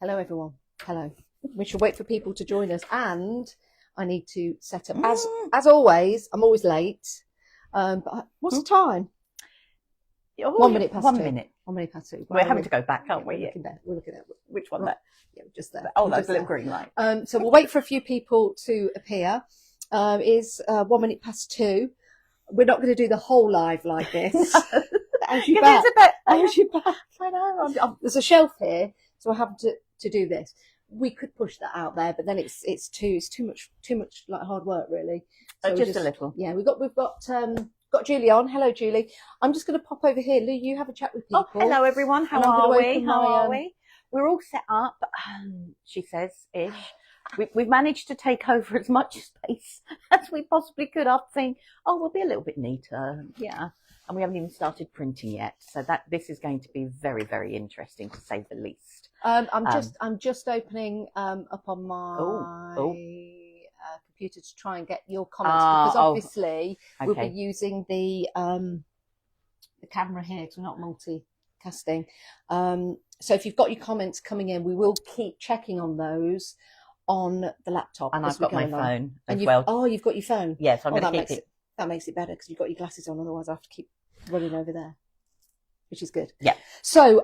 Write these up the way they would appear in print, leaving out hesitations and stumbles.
Hello, everyone. Hello. We should wait for people to join us, and I need to set up. As always, I'm always late. But what's the time? 1 minute past 1 2. minute. 1 minute past 2. We're having to go back, aren't we? We're looking there. We're looking at which one? There? Yeah, just there. Oh, that's a little green light. So we'll wait for a few people to appear. Is 1 minute past 2. We're not going to do the whole live like this. How's your back? How's your back? I know. There's a shelf here, so I have to do this. We could push that out there, but then it's too much like hard work, really. So just a little. Yeah, we've got Julie on. Hello, Julie. I'm just going to pop over here. Lou, you have a chat with people. Oh, hello everyone. How are we? We're all set up. She says ish. We've managed to take over as much space as we possibly could after saying, oh, we'll be a little bit neater. Yeah. And we haven't even started printing yet. So this is going to be very, very interesting, to say the least. I'm just opening up on my computer to try and get your comments, because obviously we'll be using the camera here because we're not multicasting. So if you've got your comments coming in, we will keep checking on those on the laptop. And I've got my phone as well. Oh, you've got your phone? Yes, I'm going to keep it. That makes it better because you've got your glasses on, otherwise I have to keep running over there, which is good. Yeah. So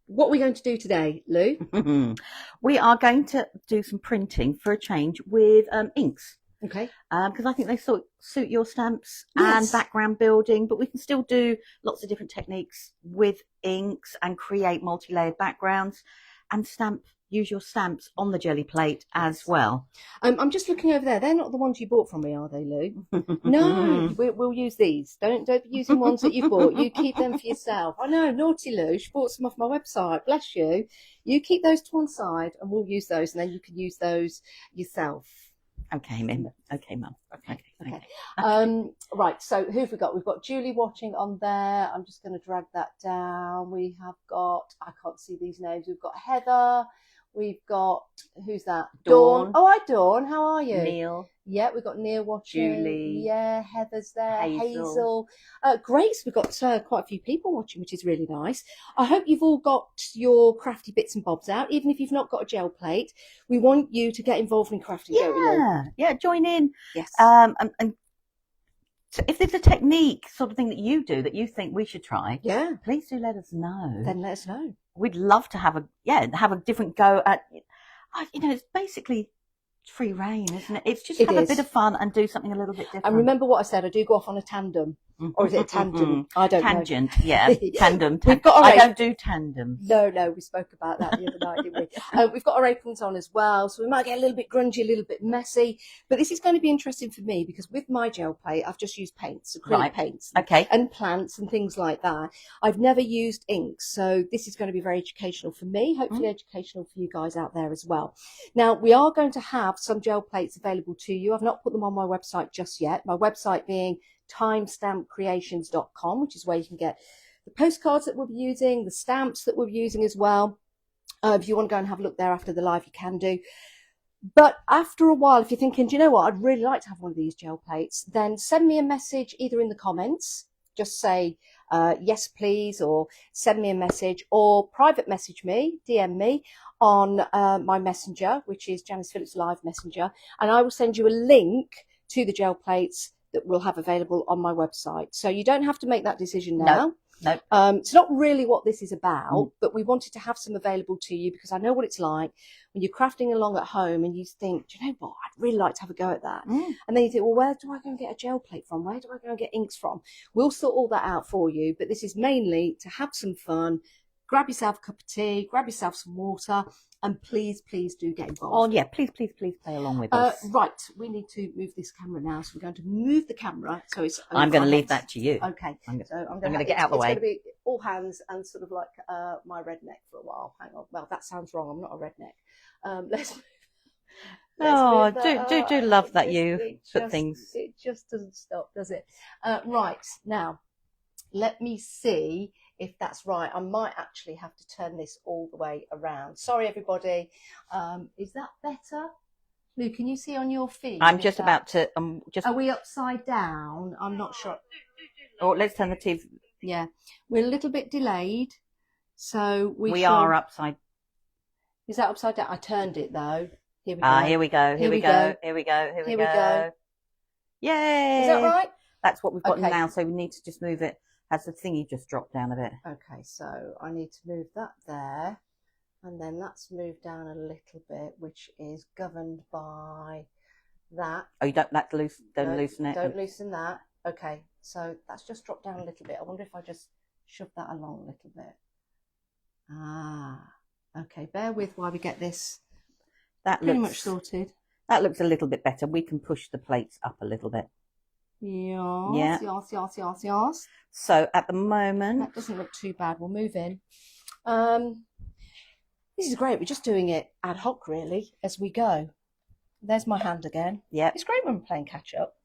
what are we going to do today, Lou? We are going to do some printing for a change with inks. Okay. Because I think they suit your stamps and background building, but we can still do lots of different techniques with inks and create multi-layered backgrounds and use your stamps on the jelly plate as well. I'm just looking over there. They're not the ones you bought from me, are they, Lou? No, we'll use these. Don't be using ones that you bought. You keep them for yourself. I know, naughty Lou. She bought some off my website. Bless you. You keep those to one side, and we'll use those, and then you can use those yourself. Okay, Mum. Okay, Mum. Okay. Right. So who have we got? We've got Julie watching on there. I'm just going to drag that down. We have got. I can't see these names. We've got Heather. We've got, who's that? Dawn. Oh, hi, Dawn. How are you? Neil. Yeah, we've got Neil watching. Julie. Yeah, Heather's there. Hazel. Great. So we've got quite a few people watching, which is really nice. I hope you've all got your crafty bits and bobs out. Even if you've not got a gel plate, we want you to get involved in crafting, don't we, Lou? Yeah, join in. Yes. And so if there's a technique sort of thing that you do that you think we should try, please do let us know. Then let us know. We'd love to have a different go at, it's basically free reign, isn't it? It's just have a bit of fun and do something a little bit different. And remember what I said, I do go off on a tandem. Or is it a tangent? I don't know. Tangent, yeah. Tandem. I don't do tandems. No, we spoke about that the other night, didn't we? We've got our aprons on as well, so we might get a little bit grungy, a little bit messy. But this is going to be interesting for me because with my gel plate, I've just used paints, acrylic paints, and plants and things like that. I've never used inks, so this is going to be very educational for me, hopefully educational for you guys out there as well. Now, we are going to have some gel plates available to you. I've not put them on my website just yet. My website being timestampcreations.com, which is where you can get the postcards that we'll be using, the stamps that we're using as well. If you want to go and have a look there after the live, you can do. But after a while, if you're thinking, do you know what, I'd really like to have one of these gel plates, then send me a message either in the comments, just say yes please, or send me a message, or private message me, DM me on my messenger, which is Janice Phillips Live Messenger, and I will send you a link to the gel plates that we'll have available on my website. So you don't have to make that decision now. No. It's not really what this is about, but we wanted to have some available to you because I know what it's like when you're crafting along at home and you think, do you know what, I'd really like to have a go at that. And then you think, well, where do I go and get a gel plate from? Where do I go and get inks from? We'll sort all that out for you, but this is mainly to have some fun, grab yourself a cup of tea, grab yourself some water, and please do get involved. Oh, yeah, please play along with us. Right, we need to move this camera now. So we're going to move the camera. So it's. I'm going to leave that to you. Okay. I'm going to get out of the way. It's going to be all hands and sort of like my redneck for a while. Hang on. Well, that sounds wrong. I'm not a redneck. Let's move. Do love that you put things. It just doesn't stop, does it? Right, now, let me see if that's right. I might actually have to turn this all the way around. Sorry, everybody. Is that better? Lou, can you see on your feed? I'm just about to. Are we upside down? I'm not sure. Oh, let's turn the TV. Yeah, we're a little bit delayed, so we are upside. Is that upside down? I turned it though. Here we go. Ah, here we go. Here we go. Here we go. Here we go. Yay! Is that right? That's what we've got Okay. now. So we need to just move it. Has the thingy just dropped down a bit? Okay, so I need to move that there, and then that's moved down a little bit, which is governed by that. Oh, you don't loosen it. Don't loosen that. Okay, so that's just dropped down a little bit. I wonder if I just shove that along a little bit. Ah, okay. Bear with while we get this pretty much sorted. That looks a little bit better. We can push the plates up a little bit. Yes, yes. So at the moment, that doesn't look too bad. We'll move in. This is great. We're just doing it ad hoc, really, as we go. There's my hand again. Yeah, it's great when we're playing catch up.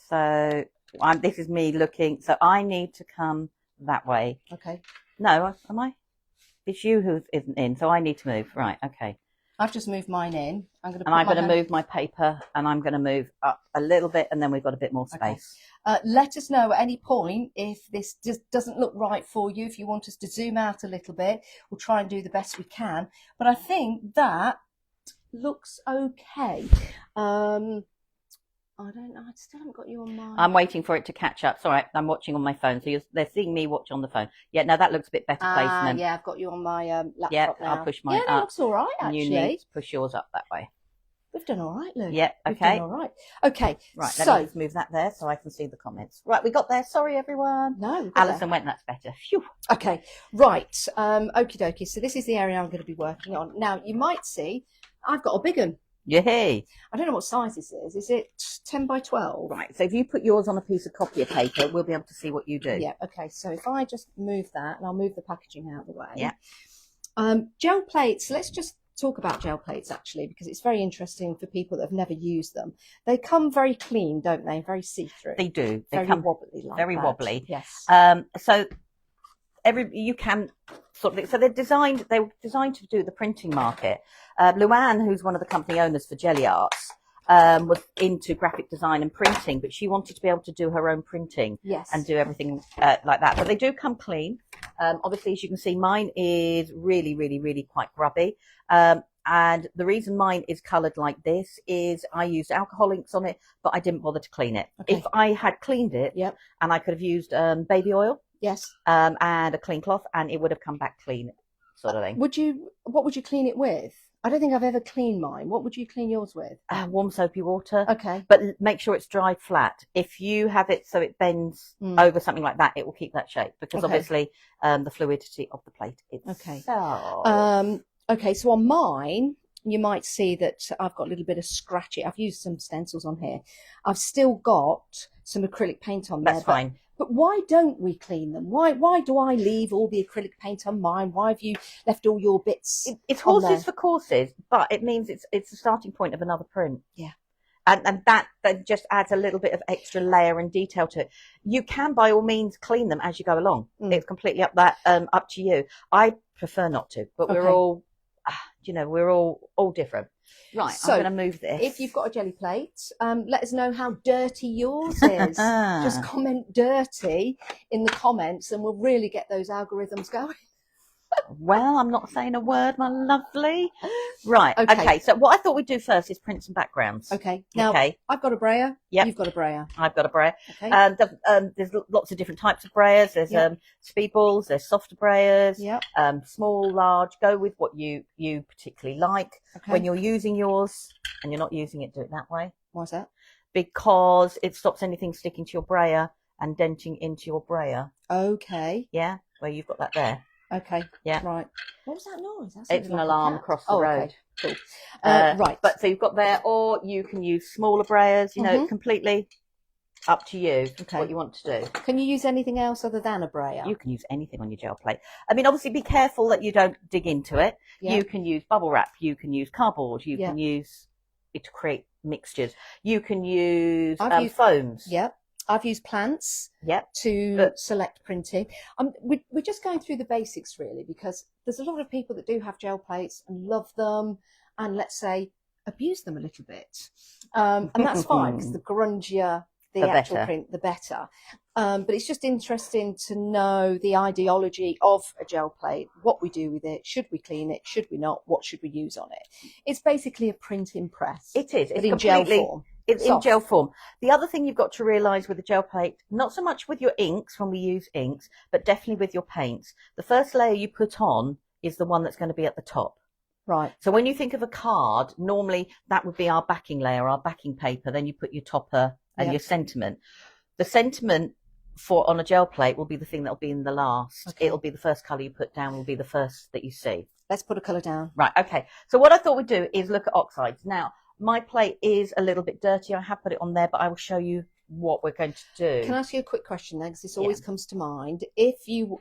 So this is me looking. So I need to come that way. Okay. No, am I? It's you who isn't in, so I need to move. Right. Okay. I've just moved mine in. I'm going to move my paper, and I'm going to move up a little bit, and then we've got a bit more space. Okay. Let us know at any point if this just doesn't look right for you. If you want us to zoom out a little bit, we'll try and do the best we can. But I think that looks okay. I don't know. I still haven't got you on mine. I'm waiting for it to catch up. Sorry, I'm watching on my phone, so they're seeing me watch on the phone. Yeah, no, that looks a bit better placement. Yeah, I've got you on my laptop now. I'll push mine up. That looks all right, actually. You need to push yours up that way. We've done all right, Lou. Yeah, okay. We've done all right. Okay, right, so let me just move that there so I can see the comments. Right, we got there. Sorry, everyone. No, Alison went, that's better. Phew. Okay, right. Okie dokie. So this is the area I'm going to be working on. Now, you might see I've got a big one. Yay. I don't know what size this is. Is it 10 by 12? Right, so if you put yours on a piece of copier paper, we'll be able to see what you do. Yeah, okay. So if I just move that, and I'll move the packaging out of the way. Yeah. Gel plates. Let's just talk about gel plates, actually, because it's very interesting for people that have never used them. They come very clean, don't they? Very see-through. They do. They very come wobbly like very that. wobbly. Yes. So you can sort of, so they were designed to do the printing market. Luann, who's one of the company owners for Jelly Arts, was into graphic design and printing, but she wanted to be able to do her own printing. Yes. And do everything like that. But they do come clean. Obviously, as you can see, mine is really, really, really quite grubby. And the reason mine is coloured like this is I used alcohol inks on it, but I didn't bother to clean it. Okay. If I had cleaned it, yep, and I could have used baby oil, yes, and a clean cloth, and it would have come back clean, sort of thing. What would you clean it with? I don't think I've ever cleaned mine. What would you clean yours with? Warm soapy water. Okay. But make sure it's dried flat. If you have it so it bends over something like that, it will keep that shape, because obviously the fluidity of the plate itself. Okay. Okay, so on mine, you might see that I've got a little bit of scratchy. I've used some stencils on here. I've still got some acrylic paint on there. That's fine. But why don't we clean them? Why do I leave all the acrylic paint on mine? Why have you left all your bits? It's horses for courses, but it means it's the starting point of another print. Yeah. And that just adds a little bit of extra layer and detail to it. You can, by all means, clean them as you go along. It's completely up to you. I prefer not to, but we're all, we're all different. Right, so I'm going to move this. If you've got a jelly plate, let us know how dirty yours is. Just comment dirty in the comments and we'll really get those algorithms going. Well, I'm not saying a word, my lovely. Right, okay. So what I thought we'd do first is print some backgrounds. Okay. Now, I've got a brayer. Yep. You've got a brayer. I've got a brayer. Okay. There's lots of different types of brayers. There's speedballs, there's softer brayers, small, large. Go with what you particularly like. Okay. When you're using yours and you're not using it, do it that way. Why's that? Because it stops anything sticking to your brayer and denting into your brayer. Okay. Yeah, where you've got that there. Okay. Yeah. Right. What was that noise? It's an alarm across the road. Okay. Cool. Right. But so you've got there, or you can use smaller brayers. Completely up to you. Okay. What you want to do. Can you use anything else other than a brayer? You can use anything on your gel plate. I mean, obviously, be careful that you don't dig into it. Yeah. You can use bubble wrap. You can use cardboard. You can use it to create mixtures. You can use foams. Yep. I've used plants to select printing. We're just going through the basics, really, because there's a lot of people that do have gel plates and love them and, let's say, abuse them a little bit. And that's fine, because the grungier the actual better. print, the better. But it's just interesting to know the ideology of a gel plate, what we do with it, should we clean it, should we not, what should we use on it. It's basically a printing press. It is. It's in gel form. It's in gel form. The other thing you've got to realise with the gel plate, not so much with your inks when we use inks, but definitely with your paints. The first layer you put on is the one that's going to be at the top. Right. So when you think of a card, normally that would be our backing layer, our backing paper. Then you put your topper and your sentiment. The sentiment on a gel plate will be the thing that'll be in the last. Okay. It'll be the first colour you put down, will be the first that you see. Let's put a colour down. Right, okay. So what I thought we'd do is look at oxides. Now, my plate is a little bit dirty. I have put it on there, but I will show you what we're going to do. Can I ask you a quick question then, because this always comes to mind. If you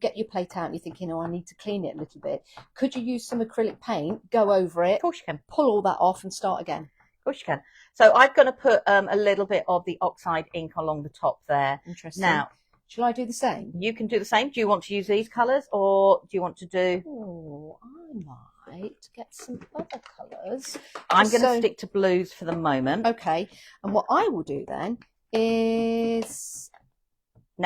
get your plate out and you're thinking, oh, I need to clean it a little bit, could you use some acrylic paint, go over it, of course you can, pull all that off and start again? Of course you can. So I'm going to put a little bit of the oxide ink along the top there. Interesting. Now, shall I do the same? You can do the same. Do you want to use these colours, or do you want to do... Oh, I might get some other colours. I'm going to stick to blues for the moment. Okay. And what I will do then is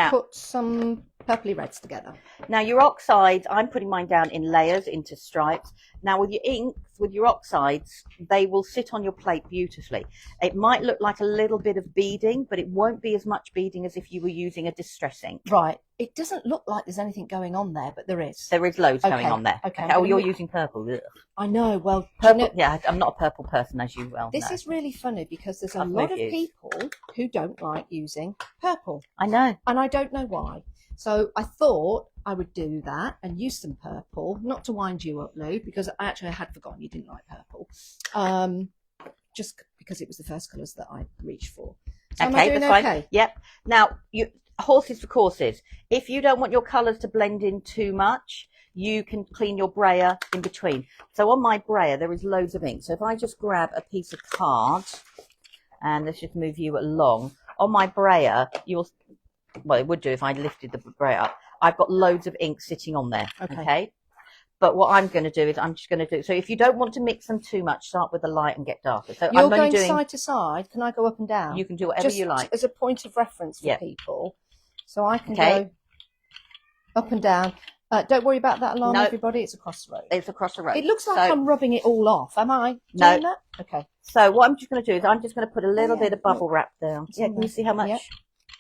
put some purpley reds together. Now your oxides, I'm putting mine down in layers, into stripes. Now with your inks, with your oxides, they will sit on your plate beautifully. It might look like a little bit of beading, but it won't be as much beading as if you were using a distress ink. Right. It doesn't look like there's anything going on there, but there is. There is loads going on there. Okay. Oh, you're using purple. Ugh. I know. Well, purple. Yeah, I'm not a purple person, as you well know. This is really funny because there's a lot of people who don't like using purple. I know. And I don't know why. So I thought I would do that and use some purple, not to wind you up, Lou, because I had forgotten you didn't like purple, just because it was the first colours that I reached for. So okay, that's fine. Yep. Now, horses for courses. If you don't want your colours to blend in too much, you can clean your brayer in between. So on my brayer, there is loads of ink. So if I just grab a piece of card, and let's just move you along. On my brayer, you'll... Well, it would do if I lifted the brayer up. I've got loads of ink sitting on there. Okay. But what I'm going to do is I'm just going to do. So if you don't want to mix them too much, start with the light and get darker. So you're going side to side. Can I go up and down? You can do whatever you like. As a point of reference for people. So I can go up and down. Don't worry about that alarm, everybody. It's across the road. It's across the road. It looks like I'm rubbing it all off. Am I doing that? Okay. So what I'm just going to do is I'm just going to put a little bit of bubble wrap down. Yeah, can you see how much? Yep.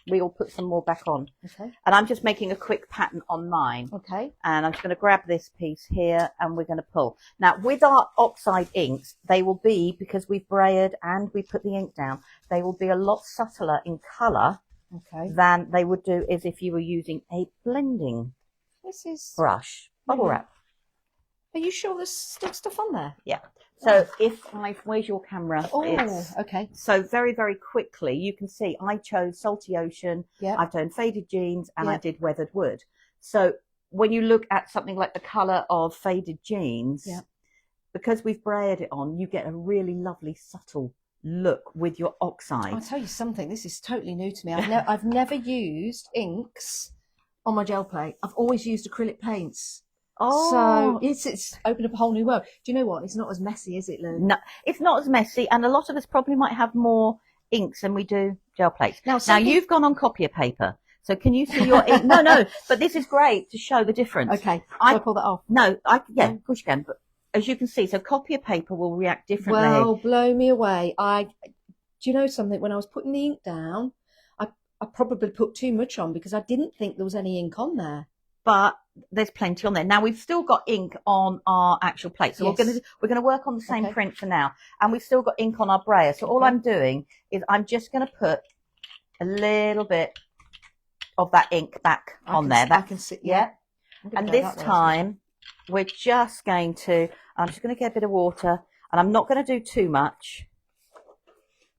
We'll put some more back on. Okay. And I'm just making a quick pattern on mine. Okay. And I'm just going to grab this piece here and we're going to pull. Now, with our oxide inks, they will be, because we've brayered and we put the ink down, they will be a lot subtler in colour than they would do as if you were using a blending brush. Bubble wrap. Are you sure there's still stuff on there? Yeah. So where's your camera? Oh, okay. So very, very quickly, you can see I chose Salty Ocean. Yeah. I've done Faded Jeans and I did Weathered Wood. So when you look at something like the colour of Faded Jeans, because we've brayered it on, you get a really lovely subtle look with your oxide. I'll tell you something, this is totally new to me. I've never used inks on my gel plate. I've always used acrylic paints. So it's opened up a whole new world. Do you know what? It's not as messy, is it, Lou? No, it's not as messy, and a lot of us probably might have more inks than we do gel plates. Now you've gone on copier paper, so can you see your ink? No, but this is great to show the difference. Okay, I pull that off? No, of course you can, but as you can see, so copier paper will react differently. Well, blow me away. Do you know something? When I was putting the ink down, I probably put too much on because I didn't think there was any ink on there. But there's plenty on there. Now we've still got ink on our actual plate, so we're gonna work on the same print for now, and we've still got ink on our brayer. So all I'm doing is I'm just gonna put a little bit of that ink back on there. I can see. Yeah. And this time we're just going to. I'm just going to get a bit of water, and I'm not going to do too much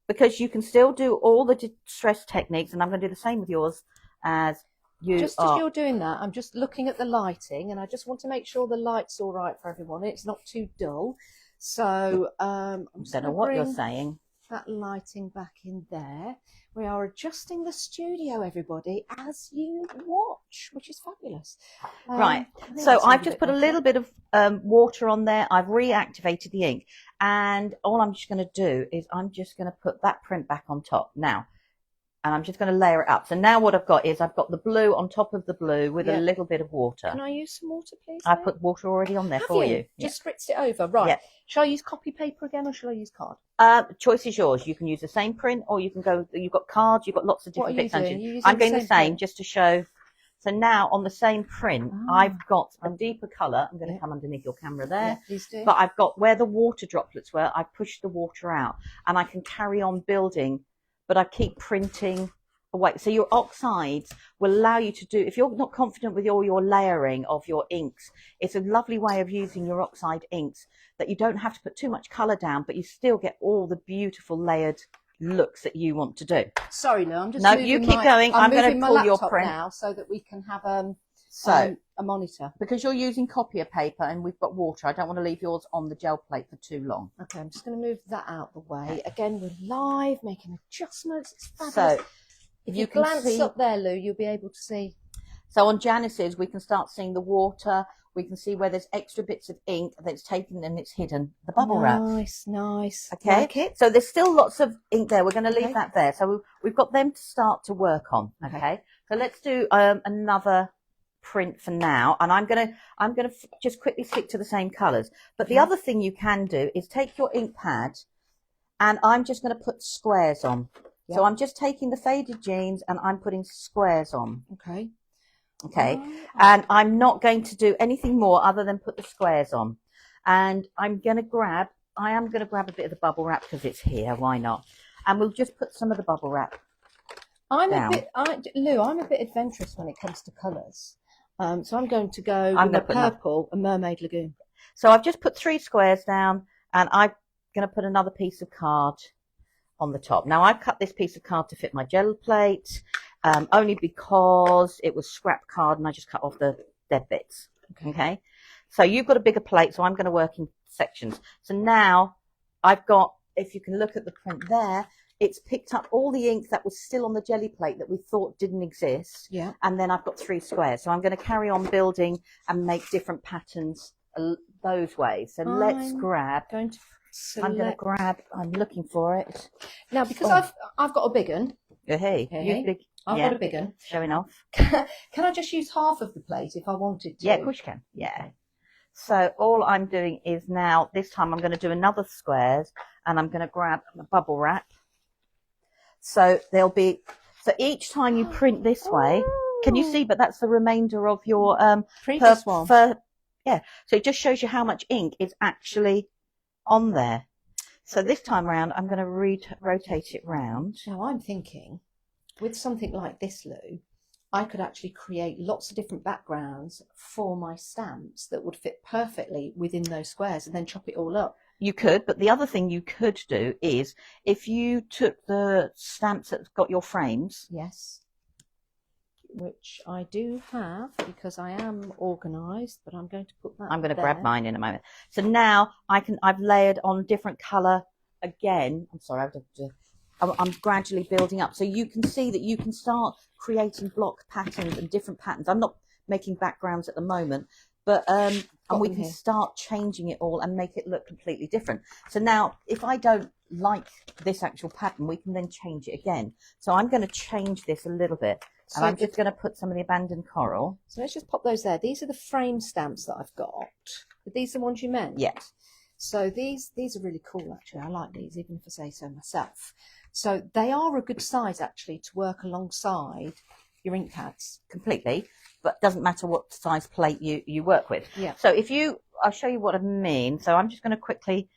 because you can still do all the distress techniques, and I'm going to do the same with yours as. As you're doing that, I'm just looking at the lighting, and I just want to make sure the light's all right for everyone. It's not too dull. So I'm just don't know what you're saying. That lighting back in there. We are adjusting the studio, everybody, as you watch, which is fabulous. Right. So I've just put a little bit of water on there. I've reactivated the ink, and all I'm just going to do is I'm just going to put that print back on top. Now, And I'm just going to layer it up. So now what I've got is I've got the blue on top of the blue with a little bit of water. Can I use some water, please? I put water already on there for you. Just spritzed it over. Right. Yeah. Shall I use copy paper again or shall I use card? The choice is yours. You can use the same print or you can go, you've got cards, you've got lots of different bits. I'm going the same just to show. So now on the same print, I've got a deeper colour. I'm going to come underneath your camera there. Yeah, please do. But I've got where the water droplets were, I pushed the water out and I can carry on building, but I keep printing away. So your oxides will allow you to do, if you're not confident with all your layering of your inks, it's a lovely way of using your oxide inks that you don't have to put too much colour down, but you still get all the beautiful layered looks that you want to do. Sorry, Lou, I'm just no, you keep going. I'm going to pull your print now so that we can have a monitor. Because you're using copier paper and we've got water, I don't want to leave yours on the gel plate for too long. Okay, I'm just going to move that out the way. Again, we're live, making adjustments. It's fabulous. So if you glance up there, Lou, you'll be able to see. So on Janice's, we can start seeing the water. We can see where there's extra bits of ink that's taken and it's hidden. The bubble wrap. Nice, nice. Okay. Like it. So there's still lots of ink there. We're going to leave that there. So we've got them to start to work on. Okay. So let's do another print for now. And I'm going to just quickly stick to the same colours. But the other thing you can do is take your ink pad and I'm just going to put squares on. Yep. So I'm just taking the faded jeans and I'm putting squares on. Okay. Okay, and I'm not going to do anything more other than put the squares on. And I am going to grab a bit of the bubble wrap because it's here, why not? And we'll just put some of the bubble wrap Lou, I'm a bit adventurous when it comes to colours. So I'm going to go with a purple, a Mermaid Lagoon. So I've just put 3 squares down and I'm going to put another piece of card on the top. Now I've cut this piece of card to fit my gel plate. Only because it was scrap card and I just cut off the dead bits. Okay. So you've got a bigger plate, so I'm going to work in sections. So now I've got, if you can look at the print there, it's picked up all the ink that was still on the jelly plate that we thought didn't exist. Yeah. And then I've got 3 squares. So I'm going to carry on building and make different patterns those ways. So let's grab. I'm looking for it. Now, because I've got a big one. Hey. I've got a big one. Showing off. Can I just use half of the plate if I wanted to? Yeah, of course you can. Yeah. So all I'm doing is now, this time I'm going to do another squares and I'm going to grab a bubble wrap. So each time you print this way, can you see? But that's the remainder of your previous one. Yeah. So it just shows you how much ink is actually on there. So this time around, I'm going to rotate it round. Now I'm thinking, with something like this, Lou, I could actually create lots of different backgrounds for my stamps that would fit perfectly within those squares and then chop it all up. You could, but the other thing you could do is if you took the stamps that's got your frames. Yes. Which I do have because I am organised, but I'm going to put that. I'm going to grab mine in a moment. So now I've layered on different colour again. I'm sorry, I'm gradually building up. So you can see that you can start creating block patterns and different patterns. I'm not making backgrounds at the moment, but and we can start changing it all and make it look completely different. So now if I don't like this actual pattern, we can then change it again. So I'm going to change this a little bit. And I'm just going to put some of the abandoned coral. So let's just pop those there. These are the frame stamps that I've got. Are these the ones you meant? Yes. So these are really cool, actually. I like these, even if I say so myself. So they are a good size, actually, to work alongside your ink pads. Completely. But it doesn't matter what size plate you work with. Yeah. So I'll show you what I mean. So I'm just going to quickly...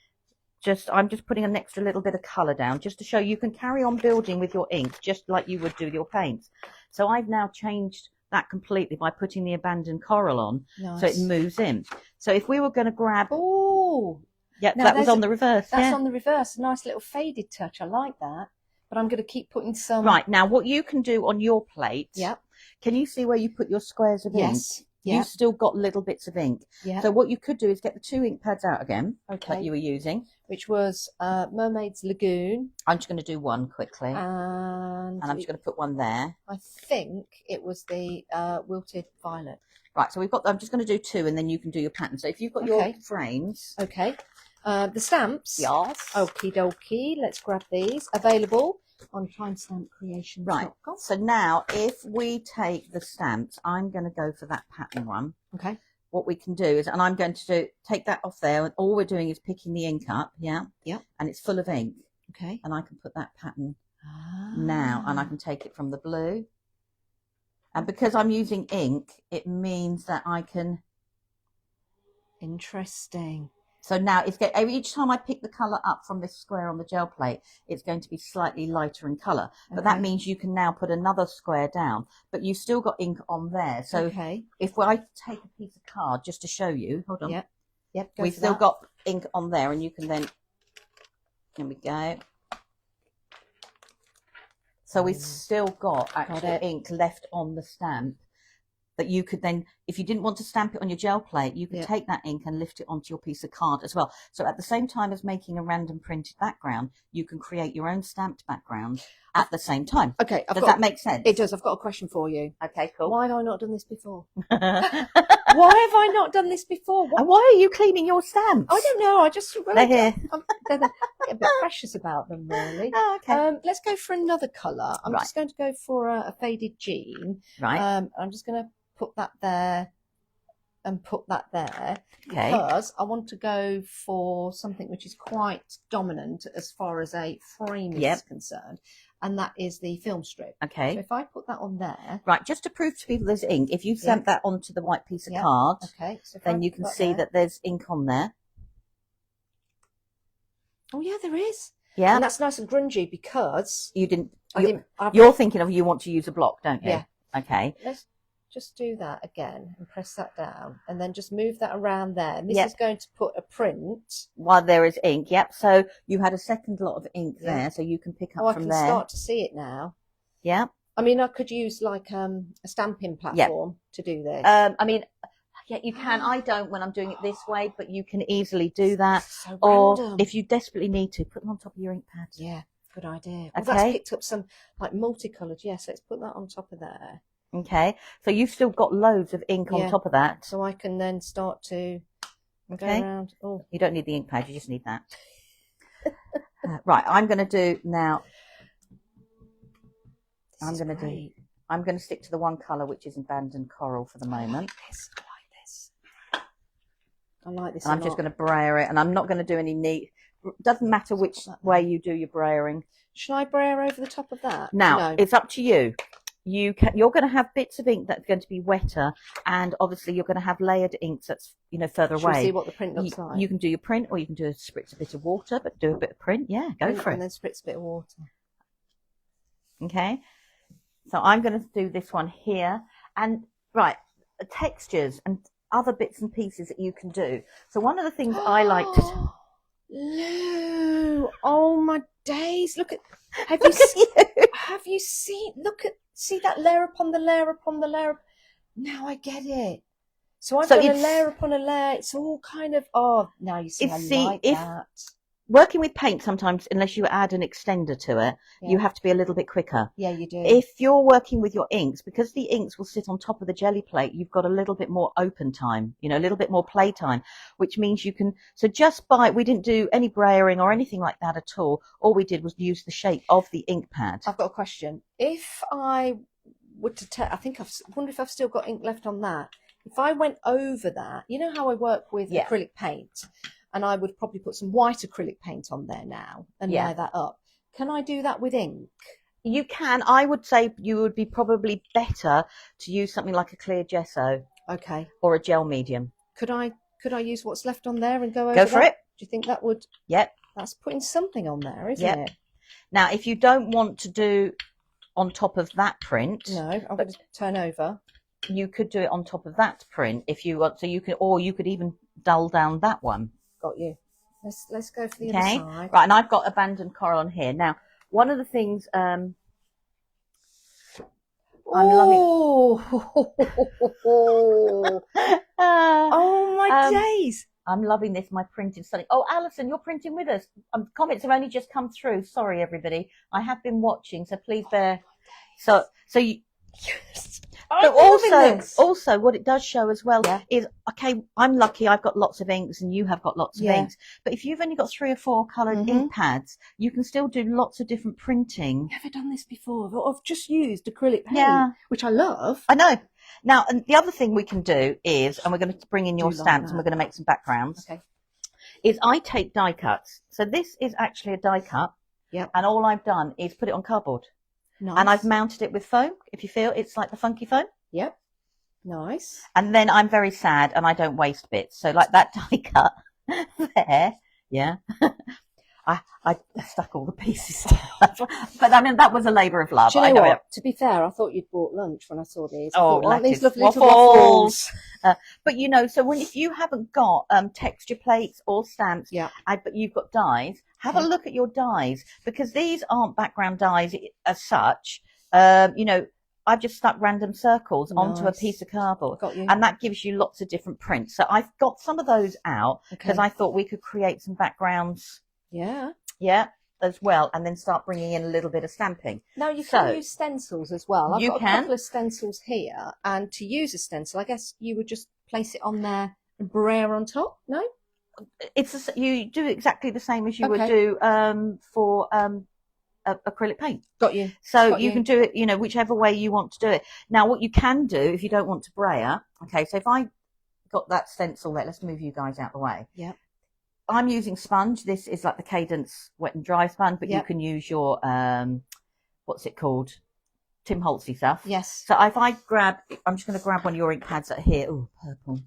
I'm just putting an extra little bit of colour down just to show you can carry on building with your ink just like you would do with your paints. So I've now changed that completely by putting the abandoned coral on. Nice. So it moves in. So if we were going to grab... Oh! Yeah, that was on the reverse. That's on the reverse. A nice little faded touch. I like that. But I'm going to keep putting some... Right, now what you can do on your plate... Yep. Can you see where you put your squares of ink? Yes. You've still got little bits of ink. Yeah. So what you could do is get the 2 ink pads out again that you were using. Which was Mermaid's Lagoon. I'm just going to do one quickly. And I'm just going to put one there. I think it was the Wilted Violet. Right, so I'm just going to do 2 and then you can do your pattern. So if you've got your frames. Okay. The stamps. Yes. Okie dokie. Let's grab these. Available on timestampcreations.com. Right. So now, if we take the stamps, I'm going to go for that pattern one. Okay. What we can do is, and I'm going to take that off there, and all we're doing is picking the ink up. Yeah. Yeah. And it's full of ink. Okay. And I can put that pattern now, and I can take it from the blue. And because I'm using ink, it means that I can. Interesting. So now each time I pick the colour up from this square on the gel plate, it's going to be slightly lighter in colour. But that means you can now put another square down, but you've still got ink on there. So if I take a piece of card just to show you, hold on. Yep. We've still got ink on there, and you can then, here we go. So we've still got actual ink left on the stamp. That you could then, if you didn't want to stamp it on your gel plate, you could take that ink and lift it onto your piece of card as well. So at the same time as making a random printed background, you can create your own stamped background at the same time. Okay. Does that make sense? It does. I've got a question for you. Okay, cool. Why have I not done this before? Why have I not done this before? And why are you cleaning your stamps? I don't know. I just they're here. I'm a bit precious about them, really. Oh, okay. Let's go for another colour. I'm just going to go for a faded jean. Right. I'm just going to put that there and put that there because I want to go for something which is quite dominant as far as a frame is concerned, and that is the film strip. Okay. So if I put that on there. Right, just to prove to people there's ink, if you stamp that onto the white piece of card, so then you can see that there's ink on there. Oh yeah, there is. Yeah. And that's nice and grungy because you're thinking of you want to use a block, don't you? Yeah. Okay. Let's just do that again and press that down and then just move that around there. And this is going to put a print. While there is ink, so you had a second lot of ink there, so you can pick up from there. I can start to see it now. Yeah. I mean, I could use like a stamping platform to do this. I mean, yeah, you can. I don't when I'm doing it this way, but you can easily do that. So or random. If you desperately need to, put them on top of your ink pad. Yeah, good idea. Well, that's picked up some like multicoloured. Yeah, so let's put that on top of there. Okay, so you've still got loads of ink on top of that. So I can then start to go around. Oh, you don't need the ink pad, you just need that. Right, I'm going to do now. I'm going to stick to the one colour, which is abandoned coral for the moment. I like this. And I'm just going to brayer it, and I'm not going to do any neat. Doesn't matter which way you do your brayering. Should I brayer over the top of that? Now, it's up to you. You're going to have bits of ink that's going to be wetter, and obviously you're going to have layered inks that's further away. Should we see what the print looks like? You can do your print, or you can spritz a bit of water, but do a bit of print. Yeah, go for it. And then spritz a bit of water. Okay, so I'm going to do this one here, and textures and other bits and pieces that you can do. So one of the things I like to. Lou, oh my days! Look at. Have you seen? See that layer upon the layer upon the layer. Now I get it. So I've got a layer upon a layer. It's all kind of now you see. I like that. Working with paint sometimes, unless you add an extender to it, you have to be a little bit quicker. Yeah, you do. If you're working with your inks, because the inks will sit on top of the jelly plate, you've got a little bit more open time, a little bit more play time, which means you can, we didn't do any brayering or anything like that at all. All we did was use the shape of the ink pad. I've got a question. If I were to I wonder if I've still got ink left on that. If I went over that, you know how I work with acrylic paint? And I would probably put some white acrylic paint on there now and layer that up. Can I do that with ink? You can. I would say you would be probably better to use something like a clear gesso. Okay. Or a gel medium. Could I use what's left on there and go over Go for it. Do you think that would? Yep. That's putting something on there, isn't it? Now, if you don't want to do on top of that print. No, I'm going to turn over. You could do it on top of that print if you want. So you can, or you could even dull down that one. Got you. Let's go for the other side. Right, and I've got abandoned coral on here. Now, one of the things I'm loving. Oh my days! I'm loving this. My print is stunning. Oh, Alison, you're printing with us. Comments have only just come through. Sorry, everybody. I have been watching, so please bear. So you. I'm loving this. also what it does show as well Yeah. is, okay, I'm lucky I've got lots of inks and you have got lots of inks. But if you've only got 3 or 4 coloured ink pads, you can still do lots of different printing. Never done this before. I've just used acrylic paint, which I love. I know. Now, and the other thing we can do is, and we're going to bring in your stamps and we're going to make some backgrounds, is I take die cuts. So this is actually a die cut. Yep. And all I've done is put it on cardboard. Nice. And I've mounted it with foam, if you feel. It's like the funky foam. Yep. Nice. And then I'm very sad and I don't waste bits. So like that die cut there, I stuck all the pieces. But I mean, that was a labour of love. Do you know what? To be fair, I thought you'd bought lunch when I saw these. Aren't these lovely waffles. little waffles? But you know, so if you haven't got texture plates or stamps, but you've got dies, have a look at your dies, because these aren't background dies as such. You know, I've just stuck random circles onto a piece of cardboard, and that gives you lots of different prints. So I've got some of those out because I thought we could create some backgrounds. Yeah, as well, and then start bringing in a little bit of stamping. Now you can use stencils as well. I've got a can. couple of stencils here, and to use a stencil, I guess you would just place it on there and braille on top. No, you do exactly the same as you would do for acrylic paint. Got you. So you can do it, you know, whichever way you want to do it. Now, what you can do if you don't want to braille, okay, so if I got that stencil there, let's move you guys out the way. Yeah. I'm using sponge. This is like the Cadence wet and dry sponge, but you can use your, what's it called? Tim Holtzy stuff. Yes. So if I grab, I'm just going to grab one of your ink pads that are here. Oh, purple.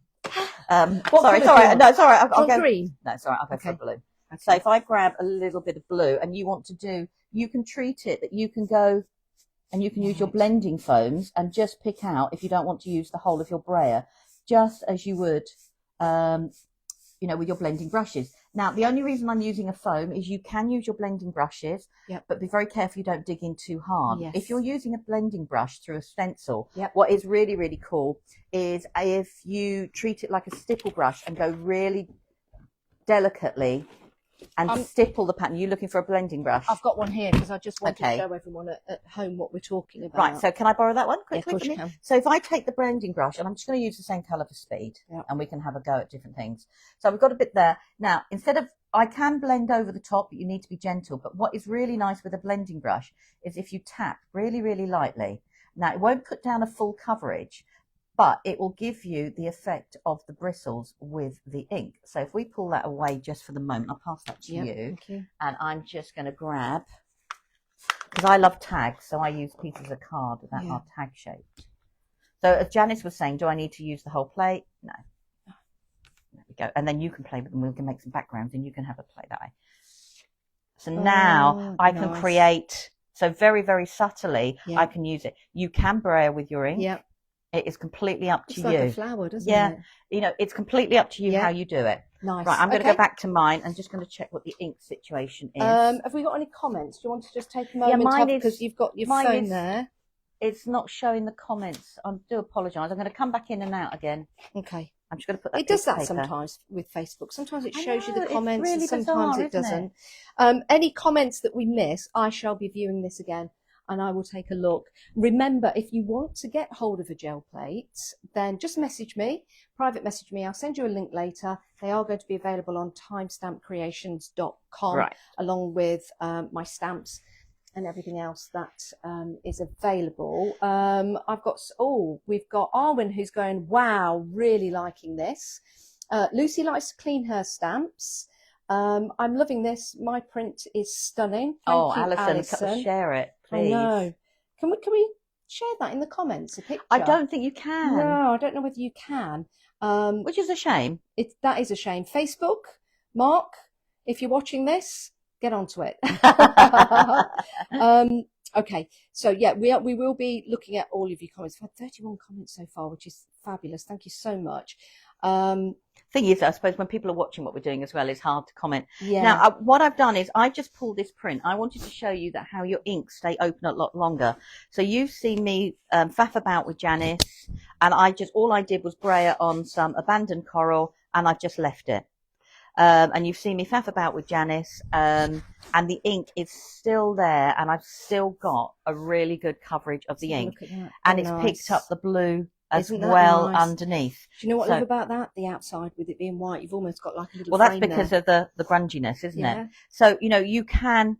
Sorry. No, sorry. I'll go green. No, sorry. I'll go for blue. Okay. So if I grab a little bit of blue and you want to do, you can treat it that you can go and you can use your blending foams and just pick out, if you don't want to use the whole of your brayer, just as you would, you know, with your blending brushes. Now, the only reason I'm using a foam is you can use your blending brushes, but be very careful you don't dig in too hard. Yes. If you're using a blending brush through a stencil, what is really, really cool is if you treat it like a stipple brush and go really delicately and stipple the pattern. You're looking for a blending brush? I've got one here because I just want to show everyone at home what we're talking about. Right, so can I borrow that one quickly? Yeah, of course you can. So if I take the blending brush, and I'm just going to use the same colour for speed, and we can have a go at different things. So we've got a bit there. Now, instead of, I can blend over the top, but you need to be gentle. But what is really nice with a blending brush is if you tap really, really lightly. Now, it won't put down a full coverage, but it will give you the effect of the bristles with the ink. So if we pull that away just for the moment, I'll pass that to you. Thank you. And I'm just going to grab, because I love tags, so I use pieces of card that are tag shaped. So as Janice was saying, do I need to use the whole plate? No. There we go. And then you can play with them. We can make some backgrounds and you can have a play that way. So now I can create, so very, very subtly, I can use it. You can braille with your ink. Yeah. It is completely up to you. It's like a flower, doesn't it? You know, it's completely up to you how you do it. Nice. Right, I'm going to go back to mine and just going to check what the ink situation is. Have we got any comments? Do you want to just take a moment because you've got your phone there? It's not showing the comments. I do apologise. I'm going to come back in and out again. Okay. I'm just going to put that. It does that sometimes with Facebook. Sometimes it shows you the comments, really and sometimes bizarre, it doesn't. Any comments that we miss, I shall be viewing this again, and I will take a look. Remember, if you want to get hold of a gel plate, then just message me, private message me. I'll send you a link later. They are going to be available on timestampcreations.com, along with my stamps and everything else that is available. We've got Arwen who's going, wow, really liking this. Lucy likes to clean her stamps. I'm loving this. My print is stunning. Thank you, Alison. Share it, please. I know. Can we share that in the comments, a picture? I don't think you can. No, I don't know whether you can. Which is a shame. That is a shame. Facebook, Mark, if you're watching this, get onto it. Okay, so yeah, we will be looking at all of your comments. We've had 31 comments so far, which is fabulous. Thank you so much. Thing is, I suppose when people are watching what we're doing as well, it's hard to comment. Yeah. Now, what I've done is I just pulled this print. I wanted to show you that how your inks stay open a lot longer. So you've seen me faff about with Janice, and all I did was braille on some abandoned coral, and I've just left it. And you've seen me faff about with Janice, and the ink is still there, and I've still got a really good coverage of the ink, and it's picked up the blue as well underneath. Do you know what I love about that? The outside with it being white, you've almost got like a little that's because of the grunginess, isn't it? So, you know, you can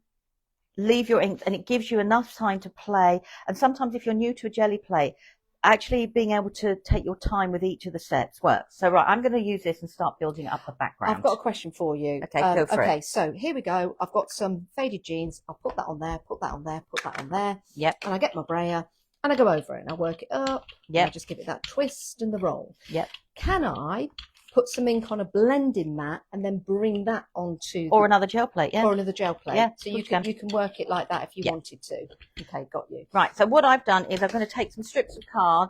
leave your ink and it gives you enough time to play. And sometimes if you're new to a jelly plate, actually being able to take your time with each of the steps works. So, right, I'm going to use this and start building up a background. I've got a question for you. Okay, go for it. Okay, so here we go. I've got some faded jeans. I'll put that on there, put that on there, put that on there. Yep. And I get my brayer and I go over it and I work it up. Yep. I just give it that twist and the roll. Yep. Can I put some ink on a blending mat and then bring that onto another gel plate, or another gel plate? Yeah, so you can work it like that if you wanted to. Okay, got you. Right, so what I've done is I'm going to take some strips of card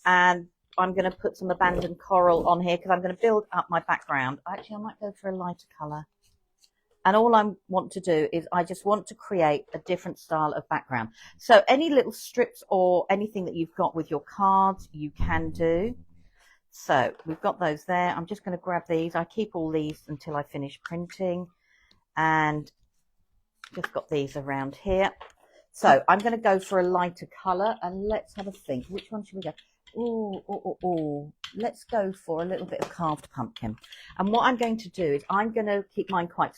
and I'm going to put some abandoned coral on here because I'm going to build up my background. Actually, I might go for a lighter colour. And all I want to do is I just want to create a different style of background. So any little strips or anything that you've got with your cards, you can do. So we've got those there. I'm just going to grab these. I keep all these until I finish printing, and just got these around here. So I'm going to go for a lighter colour, and let's have a think. Which one should we go? Oh. Let's go for a little bit of carved pumpkin. And what I'm going to do is I'm going to keep mine quite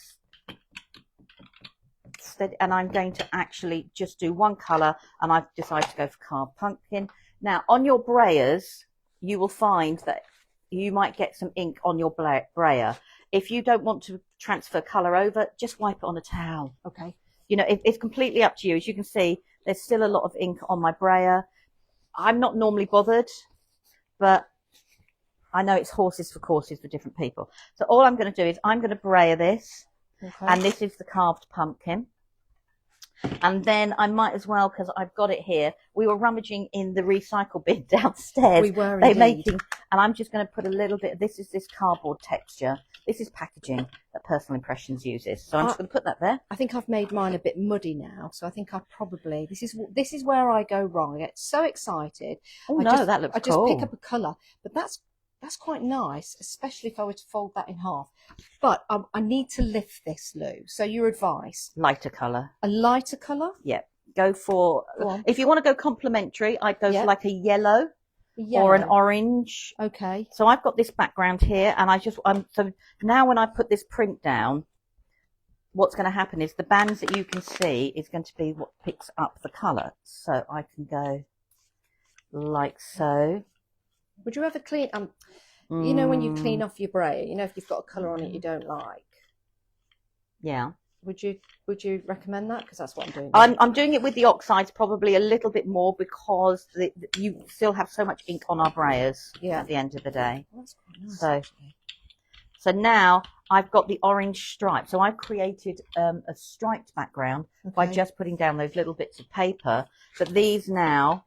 steady, and I'm going to actually just do one colour, and I've decided to go for carved pumpkin. Now, on your brayers, you will find that you might get some ink on your brayer. If you don't want to transfer colour over, just wipe it on a towel, okay? You know, it's completely up to you. As you can see, there's still a lot of ink on my brayer. I'm not normally bothered, but I know it's horses for courses for different people. So all I'm going to do is I'm going to brayer this, and this is the carved pumpkin. And then I might as well, because I've got it here. We were rummaging in the recycle bin downstairs. We were indeed. And I'm just going to put a little bit. This is this cardboard texture. This is packaging that Personal Impressions uses. So I'm just going to put that there. I think I've made mine a bit muddy now. So I think I probably this is where I go wrong. I get so excited. Oh that looks cool. I just pick up a colour, but that's quite nice, especially if I were to fold that in half. But I need to lift this, Lou. So your advice? Lighter colour. A lighter colour? Yeah. Go for, if you want to go complementary, I'd go for like a yellow or an orange. Okay. So I've got this background here, and so now when I put this print down, what's going to happen is the bands that you can see is going to be what picks up the colour. So I can go like so. Would you ever clean, you know, when you clean off your brayer, you know, if you've got a colour on it you don't like? Yeah. Would you recommend that? Because that's what I'm doing. I'm doing it with the oxides probably a little bit more because you still have so much ink on our brayers at the end of the day. Well, that's quite nice, so now I've got the orange stripe. So I've created a striped background by just putting down those little bits of paper. But these now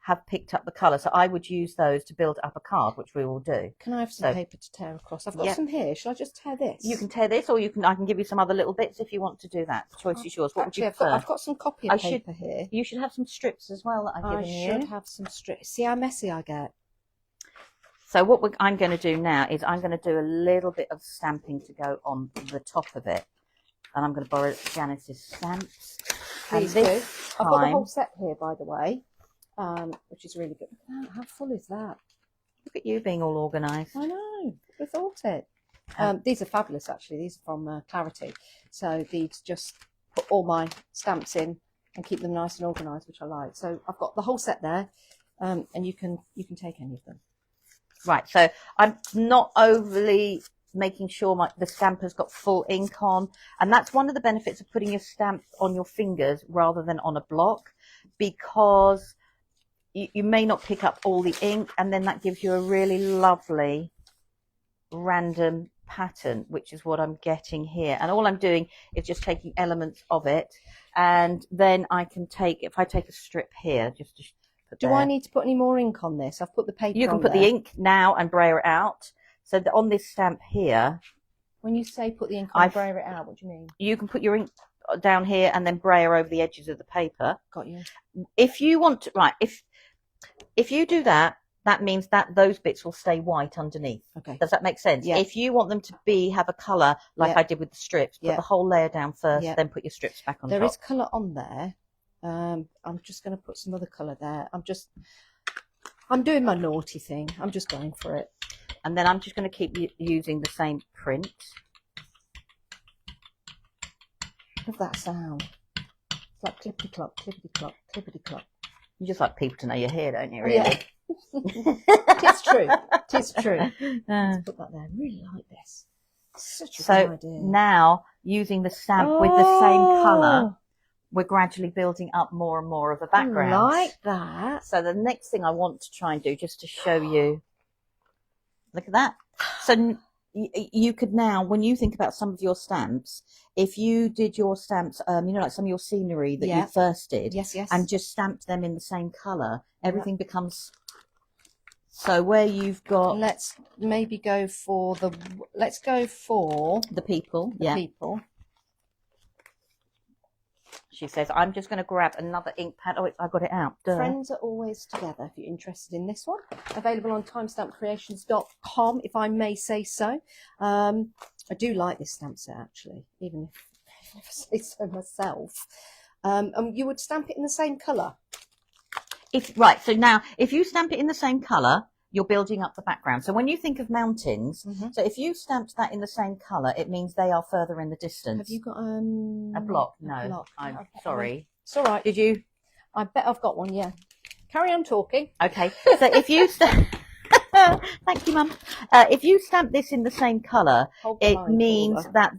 have picked up the colour, so I would use those to build up a card, which we will do. Can I have some paper to tear across? I've got some here. Shall I just tear this? You can tear this, or I can give you some other little bits if you want to do that. The choice is yours. What would you prefer? I've got some copy of paper here. You should have some strips as well that I've given you. I should have some strips. See how messy I get. So what I'm going to do now is I'm going to do a little bit of stamping to go on the top of it, and I'm going to borrow Janice's stamps. Please do. I've got the whole set here, by the way. Which is really good. How full is that? Look at you being all organised. I know. I thought it. These are fabulous, actually. These are from Clarity. So these just put all my stamps in and keep them nice and organised, which I like. So I've got the whole set there, and you can take any of them. Right. So I'm not overly making sure the stamper's got full ink on, and that's one of the benefits of putting your stamp on your fingers rather than on a block, because you may not pick up all the ink, and then that gives you a really lovely random pattern, which is what I'm getting here. And all I'm doing is just taking elements of it, and then I can if I take a strip here, just to put Do I need to put any more ink on this? I've put the paper on. You can put the ink now and brayer it out. So that on this stamp here, when you say put the ink on and brayer it out, what do you mean? You can put your ink down here and then brayer over the edges of the paper. Got you. If you want to, if you do that, that means that those bits will stay white underneath. Okay. Does that make sense? Yeah. If you want them to have a colour like I did with the strips, put the whole layer down first, then put your strips back on top. There is colour on there. I'm just going to put some other colour there. I'm doing my naughty thing. I'm just going for it. And then I'm just going to keep using the same print. Love that sound. It's like clippity clop, clippity clop, clippity clop. You just like people to know you're here, don't you, really? Yeah. It's true. It's true. Let's put that there. I really like this. Such a good idea. Now, using the stamp with the same colour, we're gradually building up more and more of a background. I like that. So the next thing I want to try and do, just to show you, look at that. So you could now, when you think about some of your stamps, if you did your stamps, like some of your scenery that you first did, and just stamped them in the same colour, everything becomes. So where you've got, let's maybe go for the people. People. She says, I'm just going to grab another ink pad. Oh, I got it out. Duh. Friends Are Always Together, if you're interested in this one. Available on timestampcreations.com, if I may say so. I do like this stamp set, actually, even if I say so myself. You would stamp it in the same colour. So now, if you stamp it in the same colour, you're building up the background. So when you think of mountains, so if you stamped that in the same colour, it means they are further in the distance. Have you got a block? No, I'm sorry. It's all right. Did you? I bet I've got one, yeah. Carry on talking. Okay. So if you thank you, Mum. If you stamp this in the same colour, it means that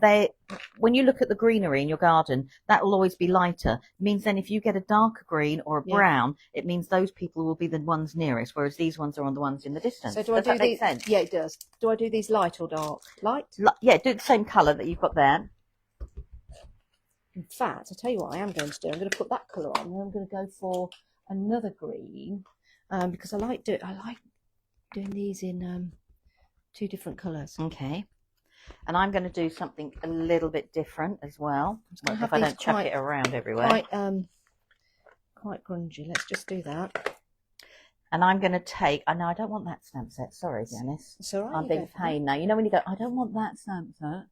when you look at the greenery in your garden, that will always be lighter. It means then if you get a darker green or a brown, it means those people will be the ones nearest, whereas these ones are on the ones in the distance. So does that make sense? Yeah, it does. Do I do these light or dark? Light? Yeah, do the same colour that you've got there. In fact, I'll tell you what I am going to do. I'm going to put that colour on, and I'm going to go for another green, because I like doing these in 2 different colours. Okay. And I'm going to do something a little bit different as well. If I don't chuck it around everywhere. Quite grungy. Let's just do that. And I'm going to take. I know I don't want that stamp set. Sorry, Janice. It's all right. I'm being a pain now. You know when you go, I don't want that stamp set.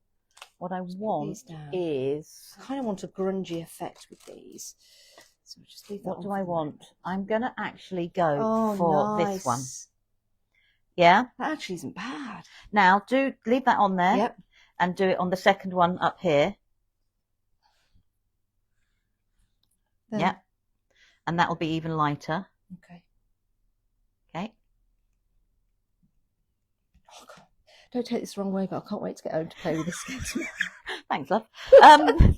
What I want is. I kind of want a grungy effect with these. So we'll just leave that. What do I want? I'm going to actually go for this one. Yeah, that actually isn't bad. Now leave that on there, and do it on the second one up here. Yeah, and that will be even lighter. Okay. Okay. Oh, God. Don't take this the wrong way, but I can't wait to get home to play with this again. Thanks, love.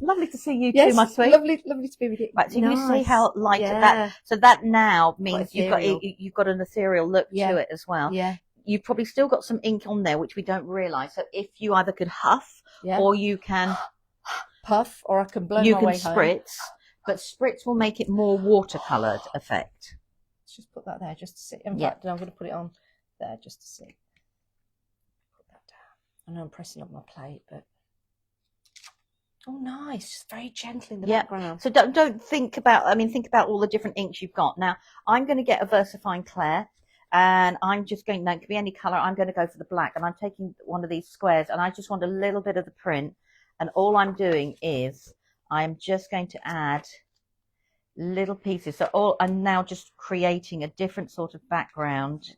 Lovely to see you too, my sweet. Lovely to be with you. Right, so you can see how light that. So that now means you've got an ethereal look to it as well. Yeah. You've probably still got some ink on there, which we don't realise. So if you either could huff, or you can puff, or I can blow my way home. You can spritz, but spritz will make it more watercoloured effect. Let's just put that there just to see. In fact, I'm going to put it on there just to see. Put that down. I know I'm pressing up my plate, but oh, nice! Just very gentle in the background. So don't think about. Think about all the different inks you've got. Now I'm going to get a VersaFine Clair. And I'm just going, it could be any colour, I'm going to go for the black. And I'm taking one of these squares, and I just want a little bit of the print. And all I'm doing is, I'm just going to add little pieces. So I'm now just creating a different sort of background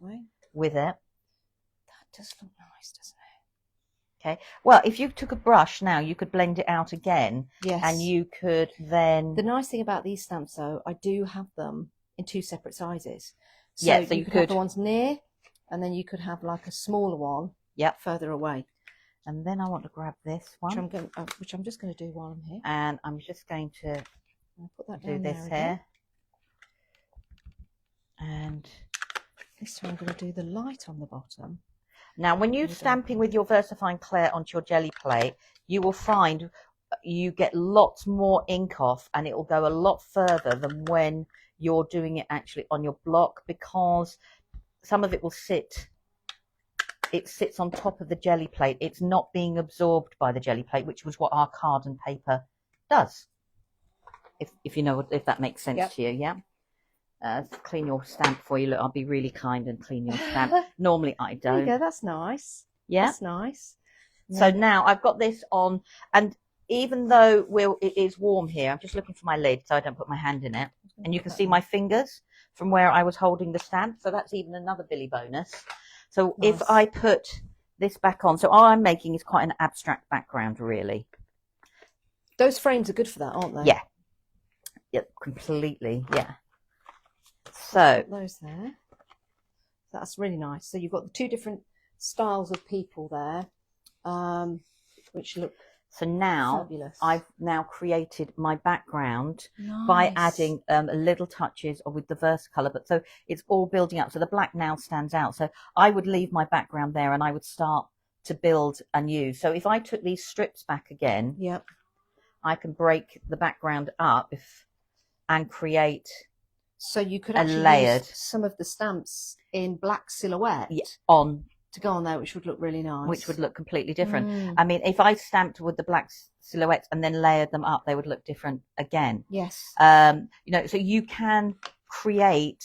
with it. That does look nice, doesn't it? Okay. Well, if you took a brush now, you could blend it out again. Yes. And you could then... The nice thing about these stamps, though, I do have them in 2 separate sizes. So, so you could have the ones near, and then you could have like a smaller one further away. And then I want to grab this one. Which I'm just going to do while I'm here. And I'm just going to put that do this here. And this time I'm going to do the light on the bottom. Now, when you're stamping with your VersaFine Clair onto your jelly plate, you will find you get lots more ink off, and it will go a lot further than when you're doing it actually on your block, because some of it will sits on top of the jelly plate. It's not being absorbed by the jelly plate, which was what our card and paper does. If you know, if that makes sense to you, clean your stamp for you. Look, I'll be really kind and clean your stamp. Normally I There you don't. go. That's nice. Yeah. That's nice. So now I've got this on, and even though it is warm here, I'm just looking for my lid so I don't put my hand in it. And you can see my fingers from where I was holding the stamp. So that's even another Billy bonus. So Nice. if I put this back on, so all I'm making is quite an abstract background, really. Those frames are good for that, aren't they? Yeah. Yep, completely. Yeah. So those there. That's really nice. So you've got the two different styles of people there, which look so now fabulous. I've now created my background by adding little touches with the verse color, but so it's all building up. So the black now stands out. So I would leave my background there and I would start to build anew. So if I took these strips back again, yep, I can break the background up and create. So you could actually use some of the stamps in black silhouette to go on there, which would look really nice. Which would look completely different. I mean, if I stamped with the black silhouettes and then layered them up, they would look different again. Yes. You know, so you can create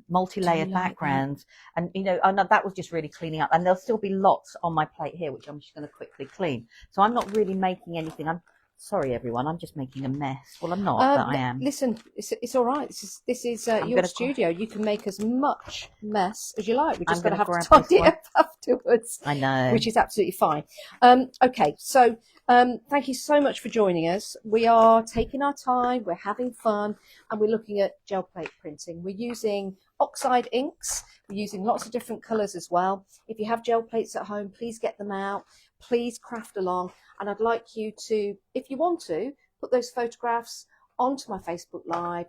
multi-layered backgrounds, and you know, that was just really cleaning up. And there'll still be lots on my plate here, which I'm just going to quickly clean. So I'm not really making anything. Sorry, everyone. I'm just making a mess. Well, I'm not, but I am. Listen, it's all right. This is your studio. You can make as much mess as you like. We're just going to have to tidy it up afterwards. I know. Which is absolutely fine. Okay, so thank you so much for joining us. We are taking our time. We're having fun, and we're looking at gel plate printing. We're using oxide inks. We're using lots of different colours as well. If you have gel plates at home, please get them out. Please craft along. And I'd like you to, if you want to, put those photographs onto my Facebook Live,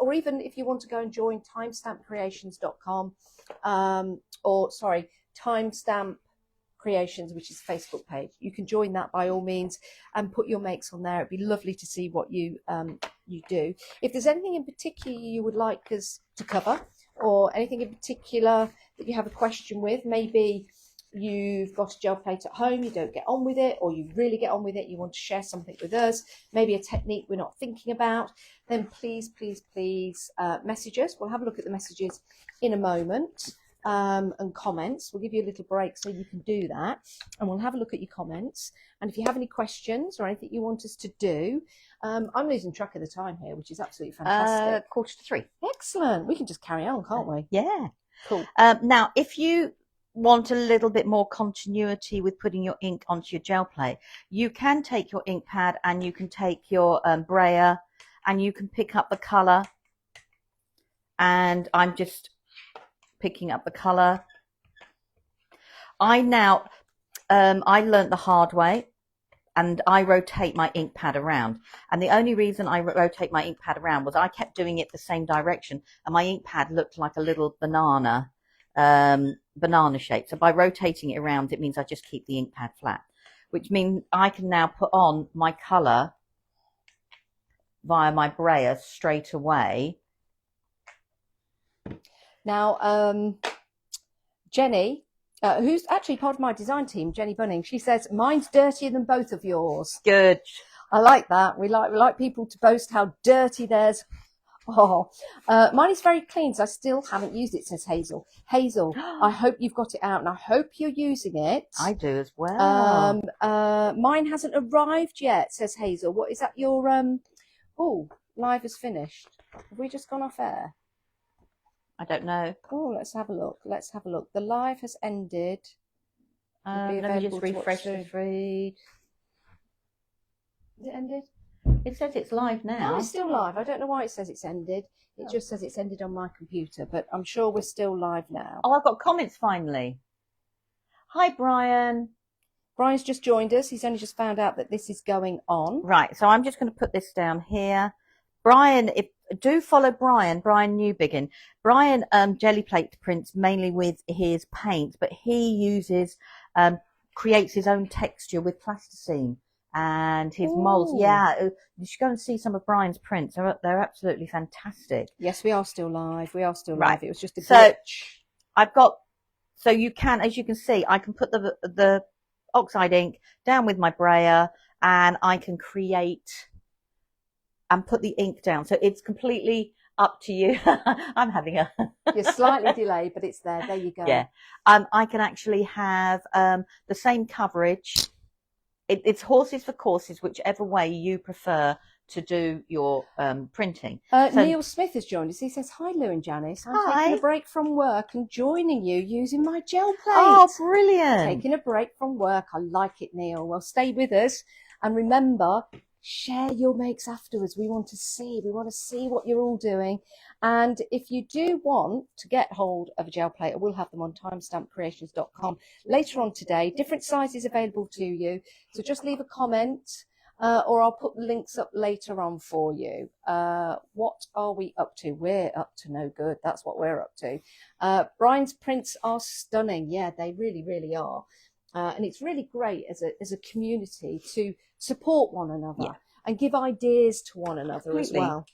or even if you want to go and join timestampcreations.com, Timestamp Creations, which is a Facebook page. You can join that by all means and put your makes on there. It'd be lovely to see what you do. If there's anything in particular you would like us to cover, or anything in particular that you have a question with, maybe you've got a gel plate at home, you don't get on with it, or you really get on with it, you want to share something with us, maybe a technique we're not thinking about, then please message us. We'll have a look at the messages in a moment, and comments. We'll give you a little break so you can do that, and we'll have a look at your comments. And if you have any questions or anything you want us to do, I'm losing track of the time here, which is absolutely fantastic. 2:45. Excellent. We can just carry on, can't we? Yeah. Cool. Now, if you want a little bit more continuity with putting your ink onto your gel plate, you can take your ink pad and you can take your brayer and you can pick up the color. And I'm just picking up the color. I learned the hard way, and I rotate my ink pad around. And the only reason I rotate my ink pad around was I kept doing it the same direction, and my ink pad looked like a little banana shape. So by rotating it around, it means I just keep the ink pad flat, which means I can now put on my color via my brayer straight away. Now, Jenny, who's actually part of my design team, Jenny Bunning, she says, mine's dirtier than both of yours. Good. I like that. We like people to boast how dirty theirs. Oh, mine is very clean, so I still haven't used it, says Hazel. Hazel, I hope you've got it out, and I hope you're using it. I do as well. Mine hasn't arrived yet, says Hazel. What is that? Your live is finished. Have we just gone off air? I don't know. Oh, let's have a look. The live has ended. Let me just refresh the feed. Is it ended? It says it's live now. Oh, it's still live. I don't know why it says it's ended. It just says it's ended on my computer, but I'm sure we're still live now. Oh, I've got comments finally. Hi, Brian. Brian's just joined us. He's only just found out that this is going on. Right, so I'm just going to put this down here. Brian, do follow Brian Newbiggin. Brian jelly plate prints mainly with his paints, but he uses, creates his own texture with plasticine and his molds. Yeah, you should go and see some of Brian's prints. They're absolutely fantastic. Yes, we are still live. Right. It was just a glitch. So I've got, so you can, as you can see, I can put the oxide ink down with my brayer, and I can create and put the ink down. So it's completely up to you. I'm having a You're slightly delayed, but it's there. There you go. Yeah. I can actually have the same coverage. It's horses for courses, whichever way you prefer to do your printing. So, Neil Smith has joined us. He says, "Hi, Lou and Janice. I'm taking a break from work and joining you using my gel plate." Oh, brilliant. Taking a break from work. I like it, Neil. Well, stay with us. And remember, share your makes afterwards. We want to see what you're all doing. And if you do want to get hold of a gel plate, I will have them on timestampcreations.com later on today. Different sizes available to you. So just leave a comment. Or I'll put the links up later on for you. What are we up to? We're up to no good. That's what we're up to. Brian's prints are stunning. Yeah, they really, really are. And it's really great as a community to support one another and give ideas to one another as well.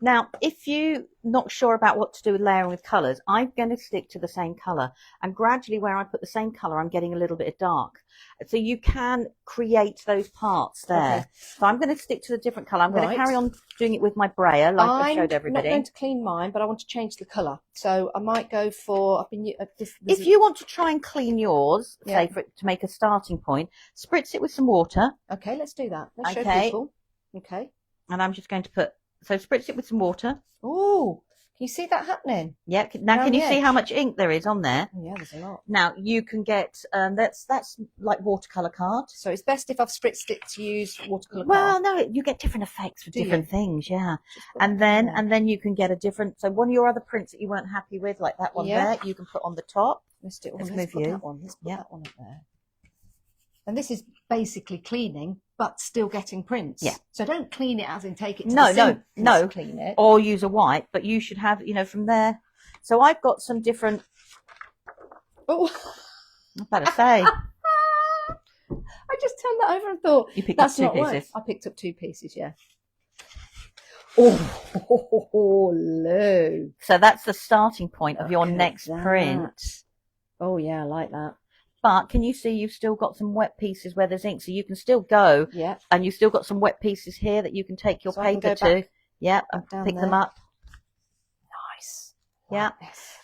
Now, if you're not sure about what to do with layering with colours, I'm going to stick to the same colour. And gradually where I put the same colour, I'm getting a little bit of dark. So you can create those parts there. Okay. So I'm going to stick to the different colour. I'm going to carry on doing it with my brayer like I showed everybody. I'm not going to clean mine, but I want to change the colour. So I might go for... If you want to try and clean yours, say for it to make a starting point, spritz it with some water. Okay, let's do that. Let's show people. Okay. And I'm just going to put... So spritz it with some water. Oh, can you see that happening? Yeah. Now, can you see how much ink there is on there? Oh, yeah, there's a lot. Now, you can get, that's like watercolour card. So it's best if I've spritzed it to use watercolour card? Well, no, you get different effects for different things, yeah. And then you can get a different, so one of your other prints that you weren't happy with, like that one there, you can put on the top. Let's put that one up there. And this is basically cleaning, but still getting prints. Yeah. So don't clean it as in take it to the sink. No. Clean it. Or use a wipe, but you should have, from there. So I've got some different... Oh. I better say. I just turned that over and thought, you picked up two pieces. I picked up 2 pieces, yeah. Oh, Lou. So that's the starting point of your next print. Oh, yeah, I like that. But can you see you've still got some wet pieces where there's ink, so you can still go. Yeah. And you've still got some wet pieces here that you can take your paper to. Yeah, and pick them up. Nice. Yeah.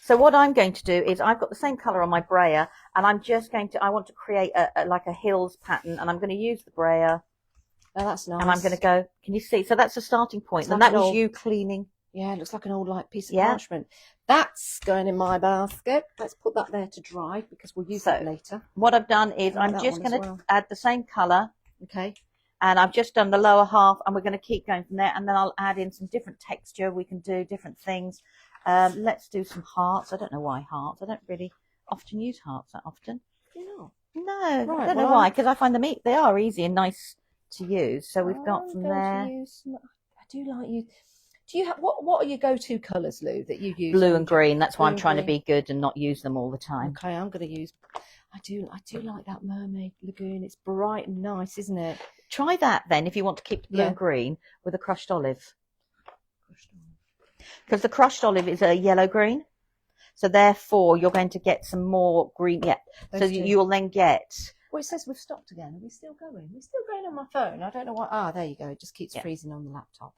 So what I'm going to do is I've got the same colour on my brayer, and I'm just going to, I want to create like a hills pattern, and I'm going to use the brayer. Oh, that's nice. And I'm going to go, can you see? So that's the starting point. And that was you cleaning. Yeah, it looks like an old piece of parchment. That's going in my basket. Let's put that there to dry because we'll use that later. What I've done is I'm just going to add the same colour. Okay. And I've just done the lower half, and we're going to keep going from there. And then I'll add in some different texture. We can do different things. Let's do some hearts. I don't know why hearts. I don't really often use hearts that often. No. No, right, I don't know why, because I find they are easy and nice to use. So we've got from there. I do like you. Do you have what are your go-to colours, Lou, that you use? Blue and green. That's why I'm trying to be good and not use them all the time. Okay, I'm going to use. I do like that mermaid lagoon. It's bright and nice, isn't it? Try that then if you want to keep the blue and green with a crushed olive. Because the crushed olive is a yellow green, so therefore you're going to get some more green. Yeah. So you will then get. Well, it says we've stopped again. Are we still going? We're still going on my phone. I don't know why. Ah, there you go. It just keeps freezing on the laptop.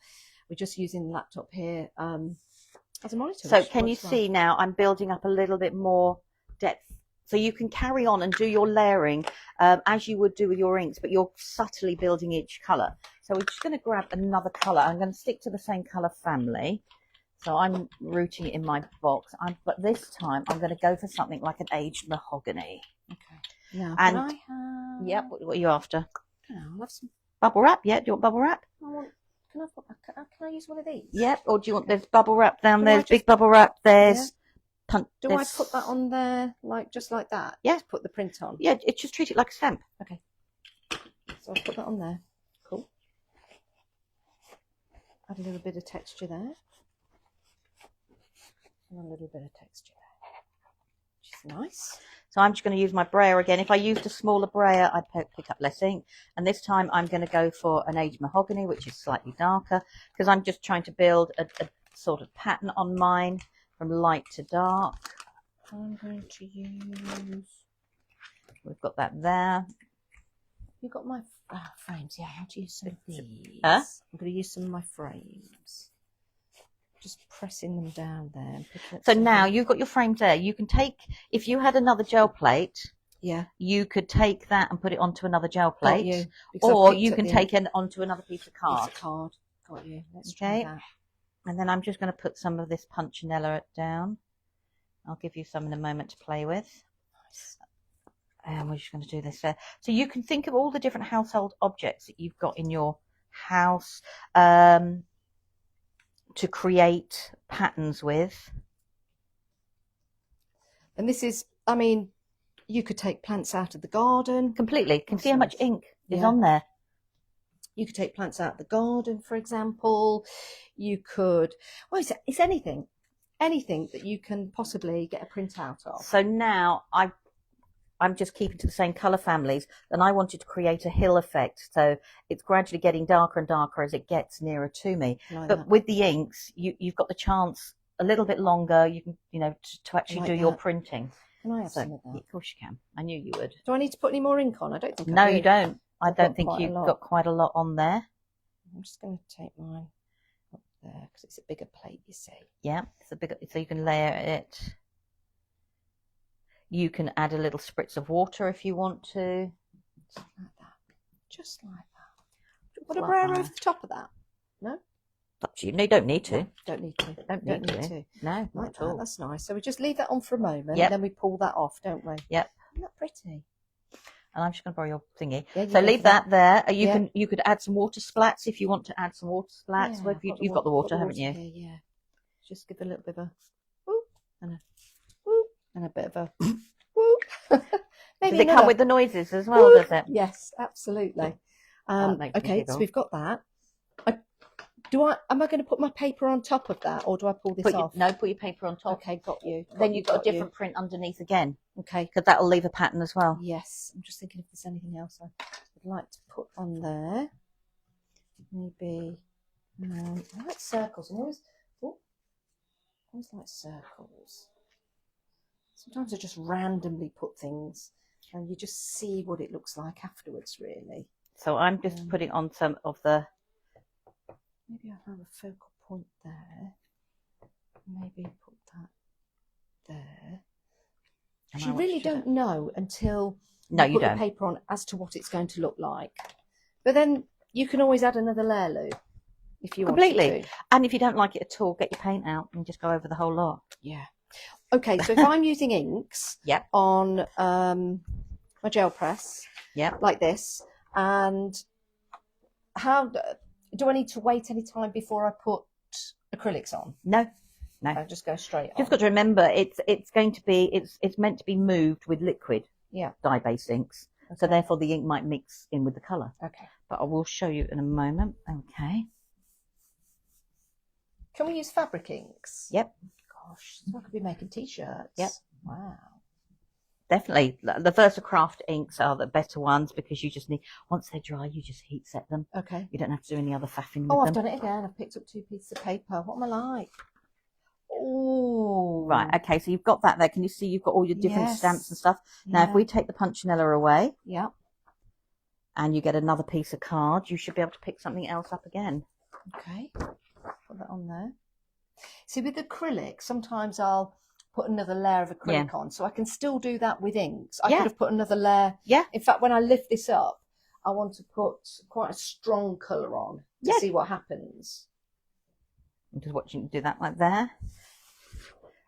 We're just using the laptop here as a monitor. So can you see now I'm building up a little bit more depth. So you can carry on and do your layering as you would do with your inks, but you're subtly building each colour. So we're just going to grab another colour. I'm going to stick to the same colour family. So I'm rooting it in my box. But this time I'm going to go for something like an aged mahogany. Okay. Now, and can I have... Yep, what are you after? I'll have some... Bubble wrap? Yeah, do you want bubble wrap? Can I use one of these? Yep, or do you want, there's bubble wrap down there, big bubble wrap, there's... Yeah. Do I put that on there, just like that? Yeah. Just put the print on? Yeah, just treat it like a stamp. Okay. So I'll put that on there. Cool. Add a little bit of texture there. And a little bit of texture there. Which is nice. So I'm just going to use my brayer again. If I used a smaller brayer, I'd pick up less ink. And this time I'm going to go for an aged mahogany, which is slightly darker, because I'm just trying to build a sort of pattern on mine from light to dark. I'm going to use... We've got that there. You've got my frames. Yeah, I want to use some of these. Huh? I'm going to use some of my frames. just pressing them down there. And picking up So some now ink. you've got your frames there. You can take, if you had another gel plate, Yeah. you could take that and put it onto another gel Got plate. you. Or you can take it onto another piece of card. Got you. Let's try that. And then I'm just going to put some of this punchinella down. I'll give you some in a moment to play with. Nice. And we're just going to do this there. So you can think of all the different household objects that you've got in your house to create patterns with. And this is, I mean, you could take plants out of the garden. Completely. Can see how much ink is on there. You could take plants out of the garden, for example. You could, well, it's anything that you can possibly get a print out of. So now I'm just keeping to the same colour families, and I wanted to create a hill effect. So it's gradually getting darker and darker as it gets nearer to me. But with the inks, you've got the chance a little bit longer. You can, to actually do your printing. Can I have some of that? Yeah, of course you can. I knew you would. Do I need to put any more ink on? I don't think No, I do. you don't. I don't think you've got quite a lot on there. I'm just going to take mine up there because it's a bigger plate, you see. Yeah, it's a bigger, so you can layer it. You can add a little spritz of water if you want to. Just like that. Just like that. Put a brown over the top of that. No? Up to you. No, you don't need to. No, don't need to. Don't need to. No, not at all. That's nice. So we just leave that on for a moment, and then we pull that off, don't we? Yep. Isn't that pretty? And I'm just going to borrow your thingy. Yeah, so leave that there. You could add some water splats if you want to add some water splats. Yeah, You've got the water, haven't you? Here, yeah. Just give a little bit of a whoop and a whoop and a bit of a whoop. Does it come with the noises as well, does it? Yes, absolutely. Okay, so we've got that. Am I going to put my paper on top of that, or do I pull this off? No, put your paper on top. Okay, got you. Then you've got a different print underneath again. Okay. Because that will leave a pattern as well. Yes. I'm just thinking if there's anything else I would like to put on there. Maybe, I like circles. I always like circles. Sometimes I just randomly put things and you just see what it looks like afterwards, really. So I'm just putting on some of the... Maybe I'll have a focal point there. Maybe put that there. You really don't know until you put the paper on as to what it's going to look like. But then you can always add another layer, Lou, if you want to. And if you don't like it at all, get your paint out and just go over the whole lot. Yeah. Okay, so if I'm using inks on my gel press, like this, and how... Do I need to wait any time before I put acrylics on? No. I just go straight on. Just got to remember, it's meant to be moved with liquid dye-based inks. Okay. So therefore the ink might mix in with the colour. Okay. But I will show you in a moment. Okay. Can we use fabric inks? Yep. Gosh, so I could be making t-shirts. Yep. Wow. Definitely. The VersaCraft inks are the better ones because you just need, once they're dry, you just heat set them. Okay. You don't have to do any other faffing with them. Oh, I've done it again. I've picked up 2 pieces of paper. What am I like? Oh. Right. Okay. So you've got that there. Can you see you've got all your different stamps and stuff? Now, if we take the punchinella away. Yeah. And you get another piece of card, you should be able to pick something else up again. Okay. Put that on there. See, with acrylic, sometimes I'll put another layer of acrylic on, so I can still do that with inks. I could have put another layer. Yeah. In fact, when I lift this up, I want to put quite a strong colour on to see what happens. I'm just watching you do that like there.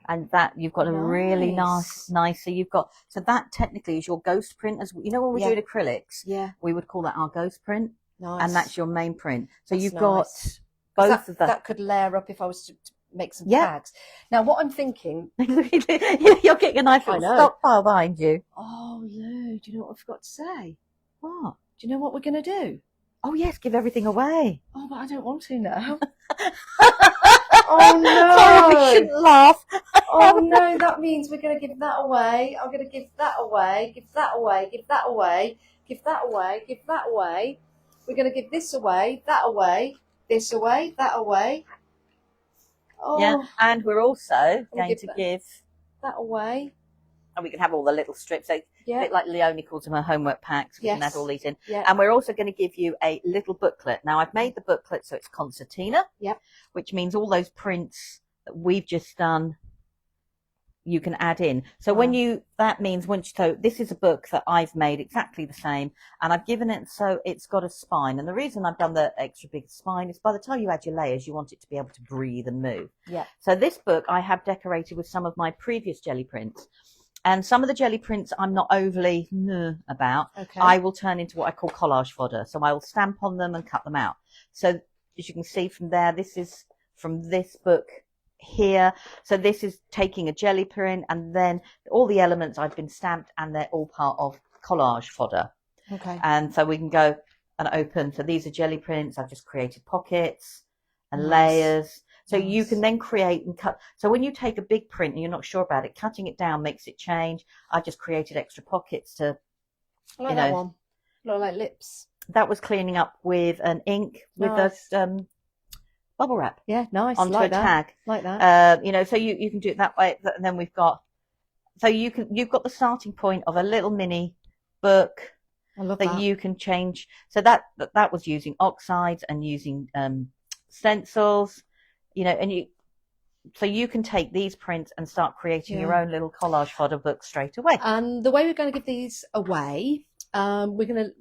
And that you've got a really nice. So you've got, so that technically is your ghost print. As you know, when we're doing acrylics, we would call that our ghost print. Nice. And that's your main print. So you've got both of that. That could layer up if I was to make some tags. Now, what I'm thinking... You're getting a nice little stockpile behind you. Oh, Lou, do you know what I forgot to say? What? Do you know what we're going to do? Oh, yes, give everything away. Oh, but I don't want to now. Oh, no. Sorry, we shouldn't laugh. Oh, no, that means we're going to give that away. I'm going to give that away, give that away, give that away, give that away, give that away. We're going to give this away, that away, this away, that away. Oh, yeah, and we're also going to give that away. And we can have all the little strips. So Yeah. A bit like Leonie calls them her homework packs. We can add all these in. Yeah. And we're also going to give you a little booklet. Now, I've made the booklet so it's concertina, which means all those prints that we've just done, you can add in. So so this is a book that I've made exactly the same, and I've given it so it's got a spine. And the reason I've done the extra big spine is by the time you add your layers, you want it to be able to breathe and move. Yeah. So this book I have decorated with some of my previous jelly prints. And some of the jelly prints I'm not overly about. Okay. I will turn into what I call collage fodder. So I will stamp on them and cut them out. So as you can see from there, this is from this book here. So this is taking a jelly print, and then all the elements I've been stamped, and they're all part of collage fodder. Okay. And so we can go and open. So these are jelly prints. I've just created pockets and layers. So you can then create and cut. So when you take a big print and you're not sure about it, cutting it down makes it change. I just created extra pockets to, that one. Look like lips. That was cleaning up with an ink with a bubble wrap. Yeah, nice. Onto like a that. tag. Like that. So you can do it that way. And then you've got the starting point of a little mini book that you can change. So that was using oxides and using stencils. So you can take these prints and start creating your own little collage fodder book straight away. And the way we're going to give these away, I'm going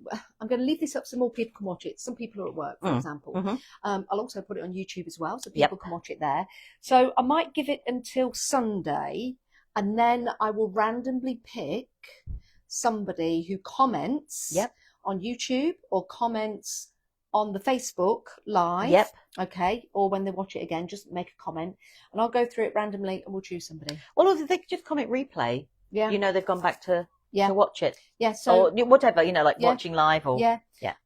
to leave this up so more people can watch it. Some people are at work, for example. Mm-hmm. I'll also put it on YouTube as well, so people can watch it there. So I might give it until Sunday, and then I will randomly pick somebody who comments on YouTube or comments on the Facebook live, okay, or when they watch it again, just make a comment, and I'll go through it randomly, and we'll choose somebody. Well, if they could just comment replay, they've gone back to watch it, so or whatever, watching live, or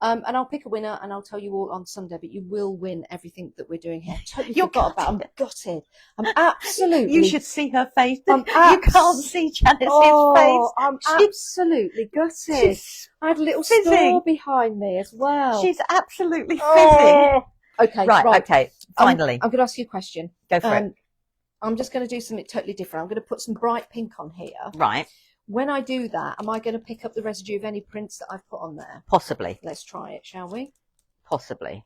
and I'll pick a winner, and I'll tell you all on Sunday. But you will win everything that we're doing here. Totally forgot about. I'm gutted. I'm absolutely. You should see her face. You can't see Janice's face. I'm absolutely gutted. I had a little store behind me as well. She's absolutely fizzing. Okay, right. Okay, finally. I'm going to ask you a question. Go for it. I'm just going to do something totally different. I'm going to put some bright pink on here. Right. When I do that, am I going to pick up the residue of any prints that I've put on there? Possibly. Let's try it, shall we? Possibly.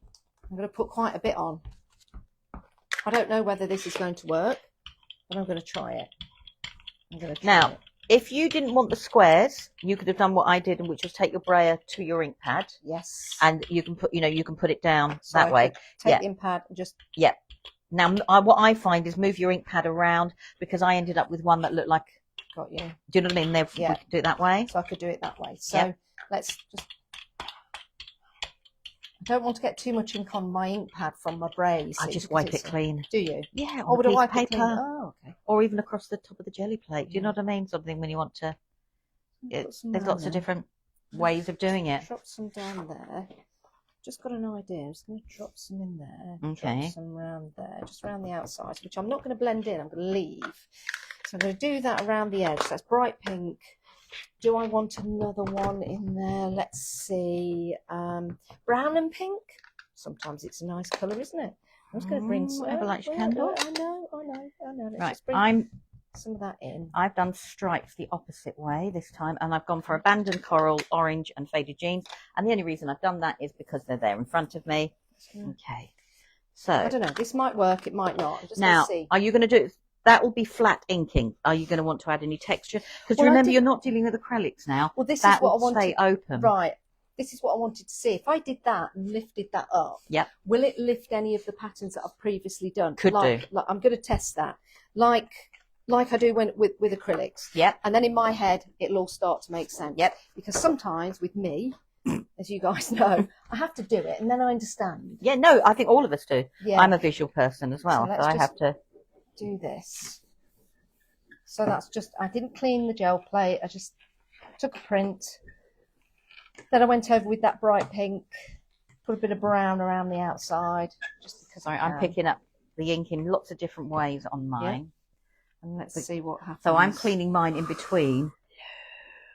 I'm going to put quite a bit on. I don't know whether this is going to work, but I'm going to try it. Now, if you didn't want the squares, you could have done what I did, which was take your brayer to your ink pad. Yes. And you can put it down that way. Take the ink pad and just... Yeah. Now, what I find is move your ink pad around, because I ended up with one that looked like... Got you. Do you know what I mean? We can do it that way. So I could do it that way. So let's just... I don't want to get too much ink on my ink pad from my brayer. I just wipe it clean. Do you? Yeah. Or would I wipe paper? It clean? Oh, okay. Or even across the top of the jelly plate. Do you know what I mean? Something when you want to... There's lots of different ways of doing it. Drop some down there. Just got an idea. I'm just going to drop some in there. Okay. Drop some around there, just around the outside, which I'm not going to blend in. I'm going to leave. So I'm going to do that around the edge. So that's bright pink. Do I want another one in there? Let's see. Brown and pink. Sometimes it's a nice colour, isn't it? I'm just going to bring some. Whatever lights your candle. I know. Let's right. just bring some of that in. I've done stripes the opposite way this time, and I've gone for abandoned coral, orange, and faded jeans. And the only reason I've done that is because they're there in front of me. Okay. So I don't know. This might work. It might not. Just now, see. Are you going to do? That will be flat inking. Are you going to want to add any texture? Because remember, you're not dealing with acrylics now. Well, this that is what will I wanted. Stay open. Right. This is what I wanted to see. If I did that and lifted that up, will it lift any of the patterns that I've previously done? Could do. Like, I'm going to test that. Like I do with acrylics. Yep. And then in my head, it'll all start to make sense. Yep. Because sometimes with me, as you guys know, I have to do it and then I understand. Yeah, no, I think all of us do. Yeah. I'm a visual person as well, so I have to do this. So that's just, I didn't clean the gel plate. I just took a print. Then I went over with that bright pink, put a bit of brown around the outside, just because I'm picking up the ink in lots of different ways on mine. Yeah. And let's see what happens. So I'm cleaning mine in between.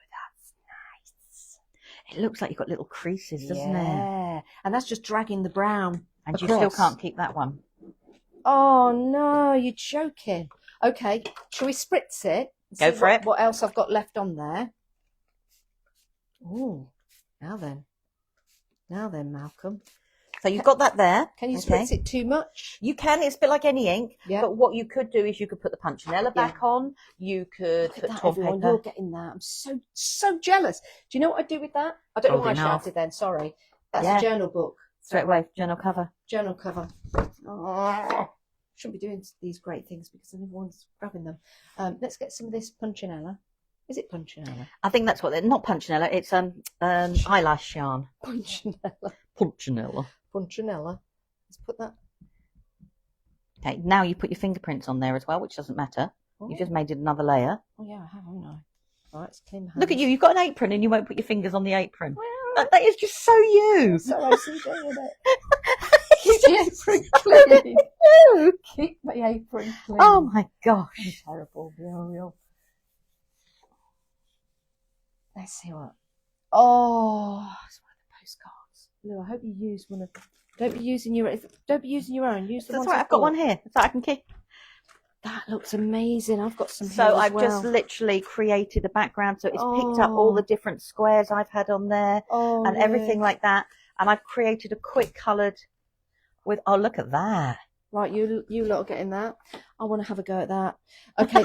That's nice. It looks like you've got little creases, doesn't it? Yeah. And that's just dragging the brown And across. you still can't keep that one. Oh, no, you're joking. Okay, shall we spritz it? Go for it. What else I've got left on there? Oh, now then, Malcolm. So you've got that there. Can you spritz it too much? You can. It's a bit like any ink. Yeah. But what you could do is you could put the punchinella back on. You could put torn paper. You're getting that. I'm so jealous. Do you know what I do with that? I don't know why I shouted then. Sorry. That's a journal book. Straight away, journal cover. Journal cover. Oh, shouldn't be doing these great things because everyone's grabbing them. Let's get some of this punchinella. Is it punchinella? I think that's what they're not punchinella. It's eyelash yarn. Punchinella. Let's put that. Okay, now you put your fingerprints on there as well, which doesn't matter. Oh. You've just made it another layer. Oh yeah, I have, haven't I? All right, let's clean my hands. Look at you. You've got an apron and you won't put your fingers on the apron. Well, that is just so you. So OCD, isn't it? Keep the apron clean. Keep my apron clean. Oh my gosh. I'm terrible. Real. Let's see what. Oh, it's one of the postcards. Lou, I hope you use one of. Don't be using your own. Use the That's ones right. I've got one here. So I can keep. That looks amazing. I've got some. So I've just literally created a background, so it's picked up all the different squares I've had on there and everything like that. And I've created a quick coloured with. Oh, look at that! Right, you lot are getting that. I want to have a go at that. Okay.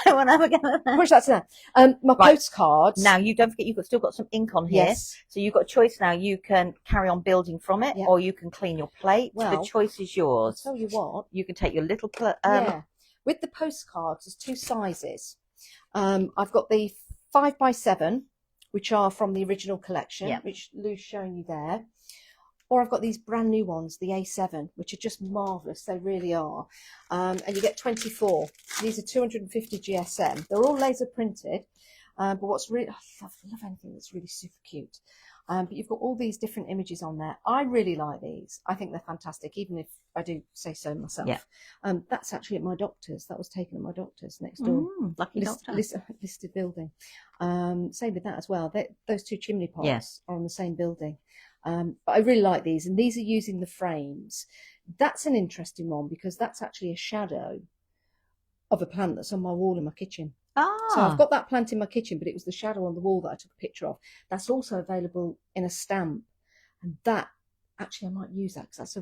I want to have a go at that. Push that to that. My postcards. Now you don't forget you've still got some ink on here. Yes. So you've got a choice now. You can carry on building from it, or you can clean your plate. Well, the choice is yours. I'll tell you what. You can take your little With the postcards, there's two sizes. I've got the 5x7, which are from the original collection, which Lou's showing you there. Or I've got these brand new ones, the A7, which are just marvellous. They really are. And you get 24. These are 250 GSM. They're all laser printed. But what's really, I love anything that's really super cute. But you've got all these different images on there. I really like these. I think they're fantastic, even if I do say so myself. Yeah. That's actually at my doctor's. That was taken at my doctor's next door. Lucky doctor. Listed building. Same with that as well. Those two chimney pots are on the same building. But I really like these, and these are using the frames. That's an interesting one because that's actually a shadow of a plant that's on my wall in my kitchen. So I've got that plant in my kitchen, but it was the shadow on the wall that I took a picture of. That's also available in a stamp, and that actually I might use that because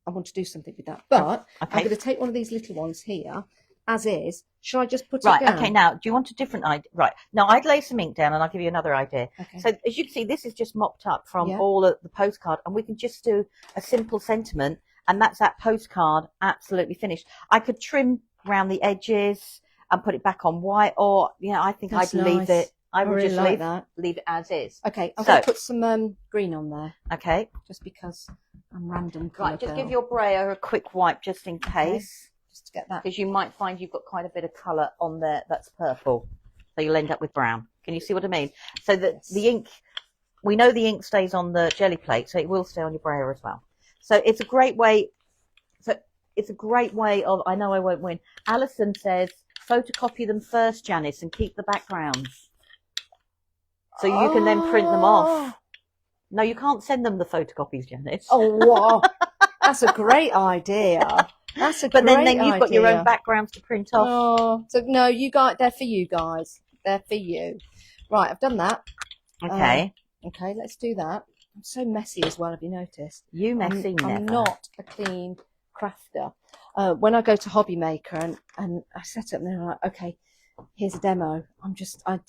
I want to do something with that. But I'm going to take one of these little ones here, as is. Should I just put it down? Right, okay, now, do you want a different idea? Right, now I'd lay some ink down and I'll give you another idea. Okay. So as you can see, this is just mopped up from all of the postcard, and we can just do a simple sentiment, and that's that postcard absolutely finished. I could trim around the edges and put it back on white, or, I think I'd leave it. I would just leave it as is. Okay, I'm going to put some green on there. Okay. Just because I'm random. Right, just give your brayer a quick wipe just in case. Just to get that. Because you might find you've got quite a bit of colour on there that's purple. So you'll end up with brown. Can you see what I mean? So that the ink, we know the ink stays on the jelly plate, so it will stay on your brayer as well. So it's a great way. Of, I know I won't win. Alison says, photocopy them first, Janice, and keep the backgrounds. So you can then print them off. No, you can't send them the photocopies, Janice. Oh, wow. That's a great idea. That's a great idea. But then you've got your own backgrounds to print off. Oh, so no, they're for you guys. They're for you. Right, I've done that. Okay. Okay, let's do that. I'm so messy as well, have you noticed? You messy never. I'm not a clean crafter. When I go to Hobby Maker and I set up and they're like, okay, here's a demo.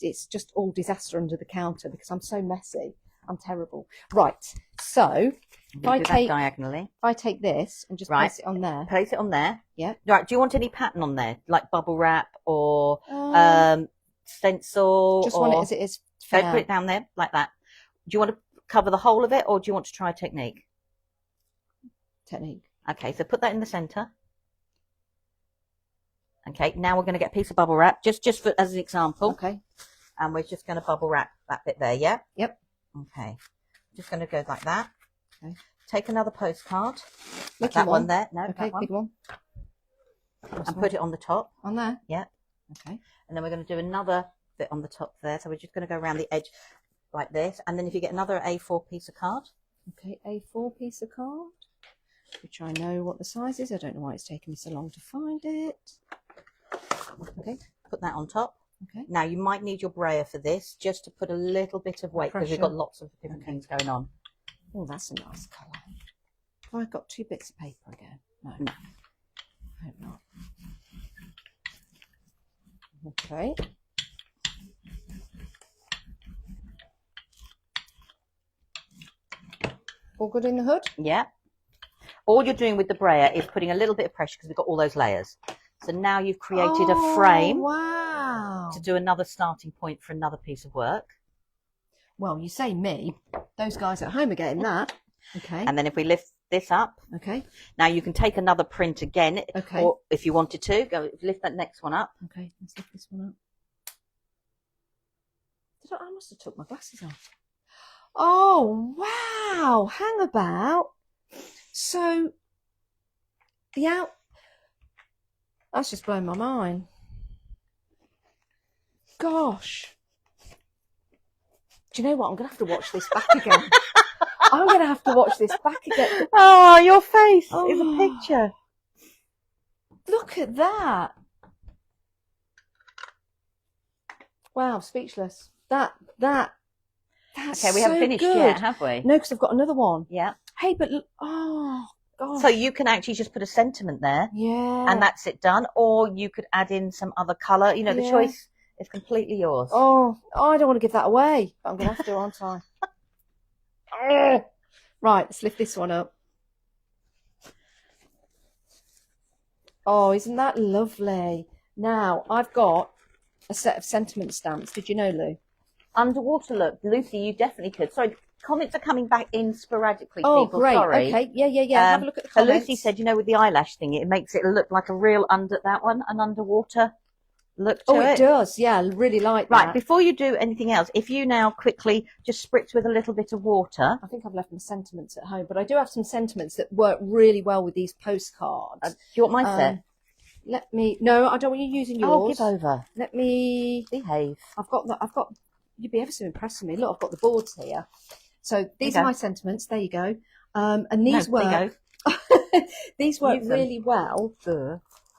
It's just all disaster under the counter because I'm so messy. I'm terrible. Right, so if I take this and just place it on there. Place it on there. Yeah. Right, do you want any pattern on there? Like bubble wrap or stencil? Just want it as it is. So put it down there like that. Do you want to cover the whole of it or do you want to try technique? Technique. Okay, so put that in the centre. Okay, now we're going to get a piece of bubble wrap, just as an example. Okay. And we're just going to bubble wrap that bit there, yeah? Yep. Okay. Just going to go like that. Okay. Take another postcard. Look that one there. No, okay, that big one. And put it on the top. On there? Yeah. Okay. And then we're going to do another bit on the top there. So we're just going to go around the edge like this. And then if you get another A4 piece of card. Okay, A4 piece of card. Which I know what the size is. I don't know why it's taken me so long to find it. Okay, put that on top. Okay. Now you might need your brayer for this, just to put a little bit of weight, because we've got lots of different things going on. Oh, that's a nice colour. Have I got 2 bits of paper again? No. I hope not. Okay. All good in the hood? Yeah. All you're doing with the brayer is putting a little bit of pressure because we've got all those layers. So now you've created a frame to do another starting point for another piece of work. Well, you say me. Those guys at home are getting that. Okay. And then if we lift this up. Okay. Now you can take another print again. Okay. Or if you wanted to, go lift that next one up. Okay. Let's lift this one up. I must have took my glasses off. Oh, wow. Hang about. So, that's just blown my mind. Gosh. Do you know what? I'm going to have to watch this back again. I'm going to have to watch this back again. Oh, your face is a picture. Look at that. Wow, speechless. That's okay, we haven't finished good. yet, have we? No, because I've got another one. Yeah. Hey, but oh god. So you can actually just put a sentiment there. Yeah. And that's it done. Or you could add in some other colour. You know, the choice is completely yours. Oh, I don't want to give that away, but I'm going to have to, aren't I? Right, let's lift this one up. Oh, isn't that lovely? Now, I've got a set of sentiment stamps. Did you know, Lou? Underwater look. Lucy, you definitely could. Sorry, comments are coming back in sporadically, oh, people. Great. Sorry. Okay, yeah. Have a look at the So comments. Lucy said, you know, with the eyelash thing, it makes it look like a real an underwater look to it. Oh, it does. Yeah, I really like that. Right, before you do anything else, if you now quickly just spritz with a little bit of water. I think I've left my sentiments at home, but I do have some sentiments that work really well with these postcards. Do you want my set? No, I don't want you using yours. Oh, give over. Let me behave. You'd be ever so impressed with me. Look, I've got the boards here. So these are my sentiments. There you go. And these work. These work really well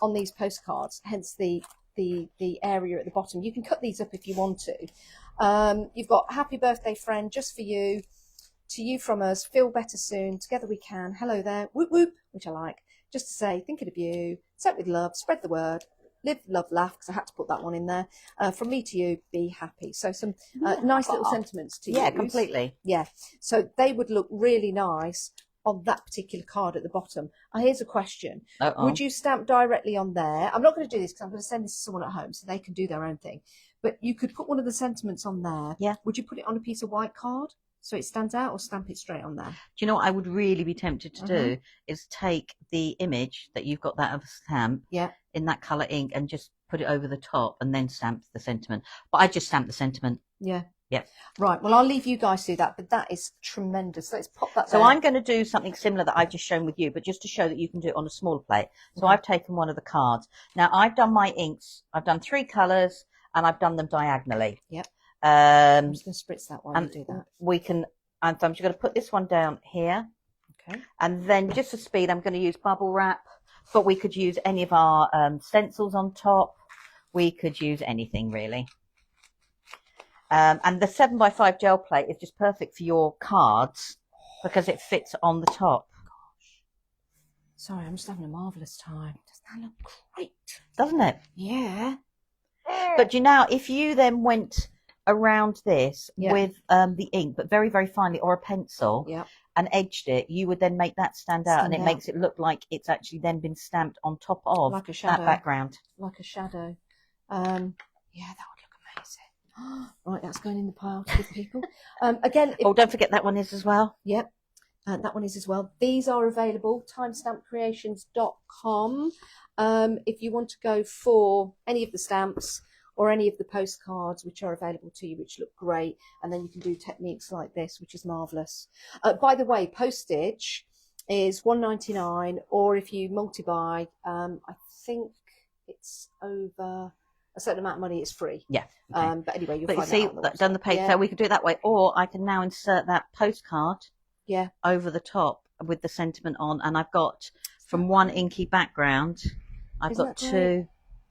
on these postcards. Hence the area at the bottom. You can cut these up if you want to. You've got happy birthday friend, just for you, to you from us, feel better soon, together we can, hello there, whoop whoop, which I like, just to say thinking of you, set with love, spread the word, live, love, laugh, because I had to put that one in there, from me to you, be happy. So some nice little sentiments to use. Yeah, completely. Yeah, so they would look really nice on that particular card at the bottom. Here's a question. Would you stamp directly on there? I'm not going to do this because I'm going to send this to someone at home so they can do their own thing. But you could put one of the sentiments on there. Yeah. Would you put it on a piece of white card so it stands out, or stamp it straight on there? Do you know what I would really be tempted to do is take the image that you've got that of a stamp in that colour ink and just put it over the top and then stamp the sentiment. But I just stamp the sentiment. Yeah. Yeah. Right. Well, I'll leave you guys to do that, but that is tremendous. Let's pop that there. So I'm going to do something similar that I've just shown with you, but just to show that you can do it on a smaller plate. So I've taken one of the cards. Now I've done my inks. I've done 3 colours and I've done them diagonally. Yep. I'm just going to spritz that while you do that. We can, and so I'm just going to put this one down here. Okay. And then just for speed, I'm going to use bubble wrap, but we could use any of our stencils on top. We could use anything really. And the 7x5 gel plate is just perfect for your cards because it fits on the top. Gosh. Sorry, I'm just having a marvellous time. Doesn't that look great? Doesn't it? Yeah. But you know, if you then went around this with the ink, but very, very finely, or a pencil, and edged it, you would then make that stand out, and it makes it look like it's actually then been stamped on top of like a shadow. that background. Like a shadow. Yeah, that would look amazing. Right, that's going in the pile to give people. Again, don't forget that one is as well. Yep. That one is as well. These are available, timestampcreations.com. If you want to go for any of the stamps or any of the postcards which are available to you, which look great, and then you can do techniques like this, which is marvellous. By the way, postage is $1.99, or if you multi-buy, I think it's over a certain amount of money, it's free. Yeah. Okay. But anyway, you'll but find you see, that on the done the page, so we could do it that way, or I can now insert that postcard over the top with the sentiment on, and I've got from one inky background, I've got 2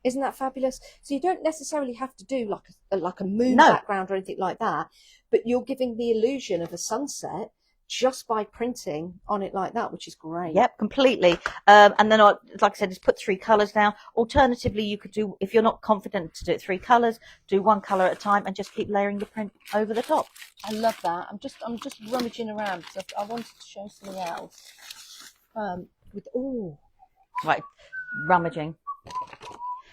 Isn't that fabulous? So you don't necessarily have to do like a moon No. background or anything like that, but you're giving the illusion of a sunset just by printing on it like that, which is great. Yep, completely. And then, like I said, just put 3 colours down. Alternatively, you could do, if you're not confident to do it 3 colours, do 1 colour at a time and just keep layering the print over the top. I love that. I'm just rummaging around because I wanted to show something else. Right, rummaging.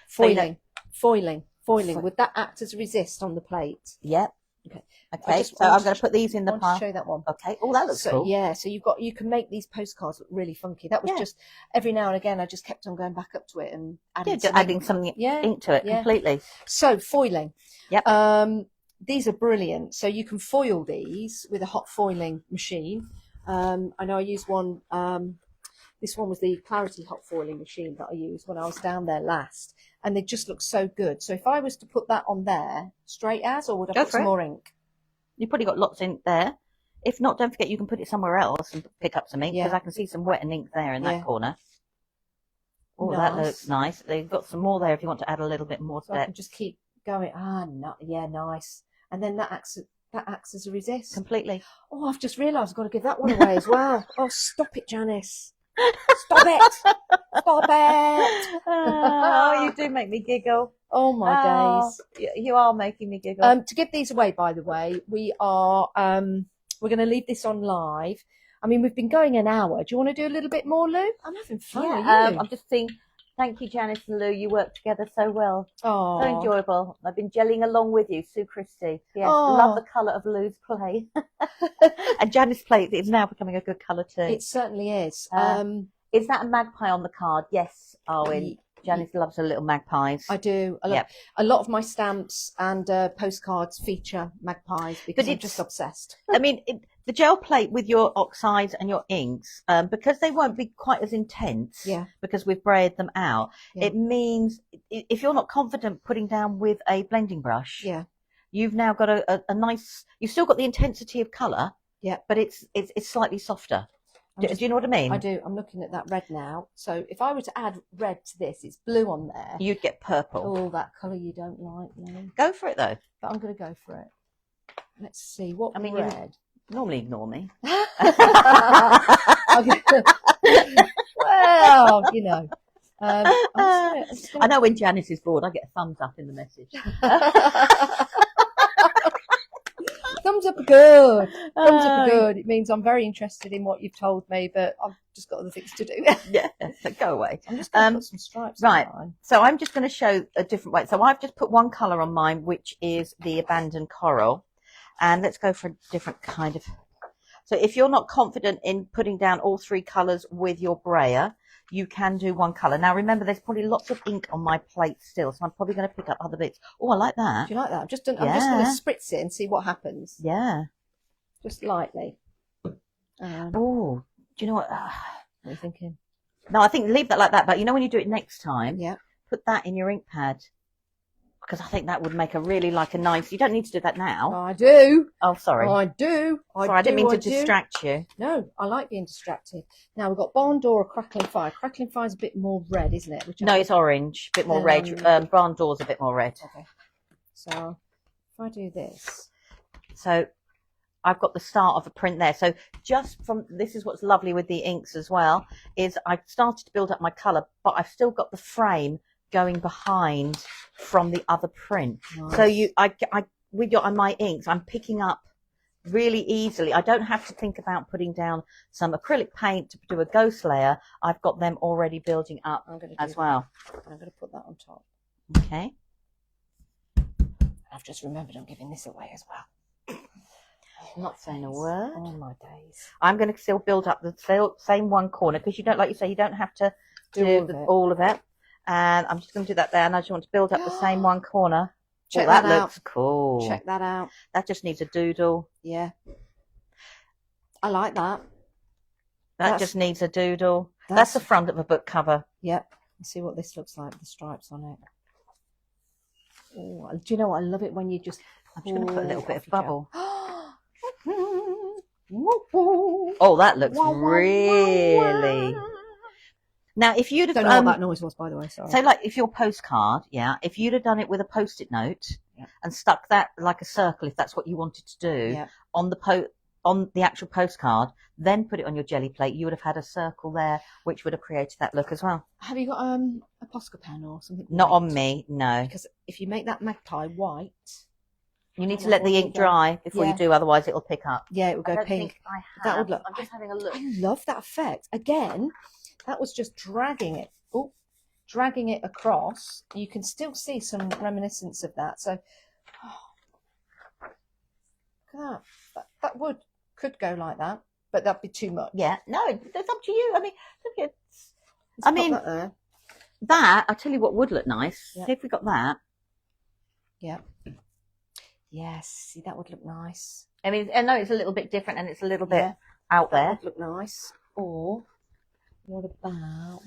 Foiling. Would that act as a resist on the plate? Yep. Okay. So I'm going to put these in the pile. To show that one. Okay. Oh, that looks cool. Yeah. So you can make these postcards look really funky. That was just every now and again. I just kept on going back up to it and adding some ink to it completely. So foiling. Yep. These are brilliant. So you can foil these with a hot foiling machine. I know I used one. This one was the Clarity hot foiling machine that I used when I was down there last, and they just look so good. So if I was to put that on there straight as, or would I put some more ink? You've probably got lots in there. If not, don't forget you can put it somewhere else and pick up some ink, because I can see some wet and ink there in that corner. Oh, that looks nice. They've got some more there if you want to add a little bit more. So I can just keep going. Nice. And then that acts as a resist. Completely. Oh, I've just realised I've got to give that one away as well. Oh, stop it, Janice. Stop it. Stop it. Oh, you do make me giggle. Oh, my days. You are making me giggle. To give these away, by the way, we're going to leave this on live. I mean, we've been going an hour. Do you want to do a little bit more, Lou? I'm having fun. Yeah, I'm just thinking, thank you, Janice and Lou. You work together so well. Oh, so enjoyable. I've been gelling along with you, Sue Christie. Yes, love the colour of Lou's play. And Janice's play is now becoming a good colour too. It certainly is. Is that a magpie on the card? Yes, Arwen. Janice loves her little magpies. I do. A lot of my stamps and postcards feature magpies because I'm just obsessed. I mean, the gel plate with your oxides and your inks, because they won't be quite as intense, because we've braided them out, it means if you're not confident putting down with a blending brush, you've now got a nice, you've still got the intensity of colour, but it's slightly softer. Do you know what I mean? I do. I'm looking at that red now. So if I were to add red to this, it's blue on there. You'd get purple. Oh, that colour you don't like, no. Go for it, though. But I'm going to go for it. Let's see. What red? You normally ignore me. Well, you know. I know when Janice is bored, I get a thumbs up in the message. Thumbs up are good. Thumbs up are good. It means I'm very interested in what you've told me, but I've just got other things to do. Yeah, so go away. I'm just going to put some stripes on mine. So I'm just going to show a different way. So I've just put one colour on mine, which is the Abandoned Coral. And let's go for a different kind of... So if you're not confident in putting down all 3 colours with your brayer, you can do 1 colour. Now, remember, there's probably lots of ink on my plate still, so I'm probably going to pick up other bits. Oh, I like that. Do you like that? I'm just going to spritz it and see what happens. Yeah. Just lightly. Oh, do you know what? What are you thinking? No, I think leave that like that. But you know when you do it next time, put that in your ink pad. Because I think that would make a really a nice... You don't need to do that now. I do. Oh, sorry. I do. Sorry, I didn't mean to distract you. No, I like being distracted. Now, we've got Barn Door or Crackling Fire. Crackling Fire is a bit more red, isn't it? No, it's orange. A bit more red. Barn Door's a bit more red. Okay. So, if I do this... So, I've got the start of a print there. So, just from... This is what's lovely with the inks as well, is I've started to build up my colour, but I've still got the frame going behind from the other print. Nice. So with my inks, I'm picking up really easily. I don't have to think about putting down some acrylic paint to do a ghost layer. I've got them already building up as well. I'm going to put that on top. Okay. I've just remembered I'm giving this away as well. I'm not saying a word. Oh my days. I'm going to still build up the same one corner because you don't, like you say, you don't have to do all of it. And I'm just going to do that there, and I just want to build up the same one corner. Check that out. Looks cool. Check that out. That just needs a doodle. Yeah. I like that. That just needs a doodle. That's the front of a book cover. Yep. Let's see what this looks like with the stripes on it. Oh, do you know what? I love it when you just... I'm just going to put a little bit of bubble. Oh, that looks really... Now, if you'd have Don't know what that noise was, by the way. Sorry. So, like, if your postcard, if you'd have done it with a post-it note and stuck that like a circle, if that's what you wanted to do, on the actual postcard, then put it on your jelly plate, you would have had a circle there, which would have created that look as well. Have you got a Posca pen or something? Not on me, no. Because if you make that magpie white, you need to let the ink dry before you do, otherwise it'll pick up. Yeah, it will go pink. That would look. I'm just having a look. I love that effect. Again, that was just dragging it. Oh, dragging it across. You can still see some reminiscence of that. So, look at that. Could go like that, but that'd be too much. Yeah, no, it's up to you. I mean, look, that I tell you what would look nice. See if we got that. Yeah. Yes, see, that would look nice. I mean, I know it's a little bit different and it's a little bit out there. That would look nice. Or what about?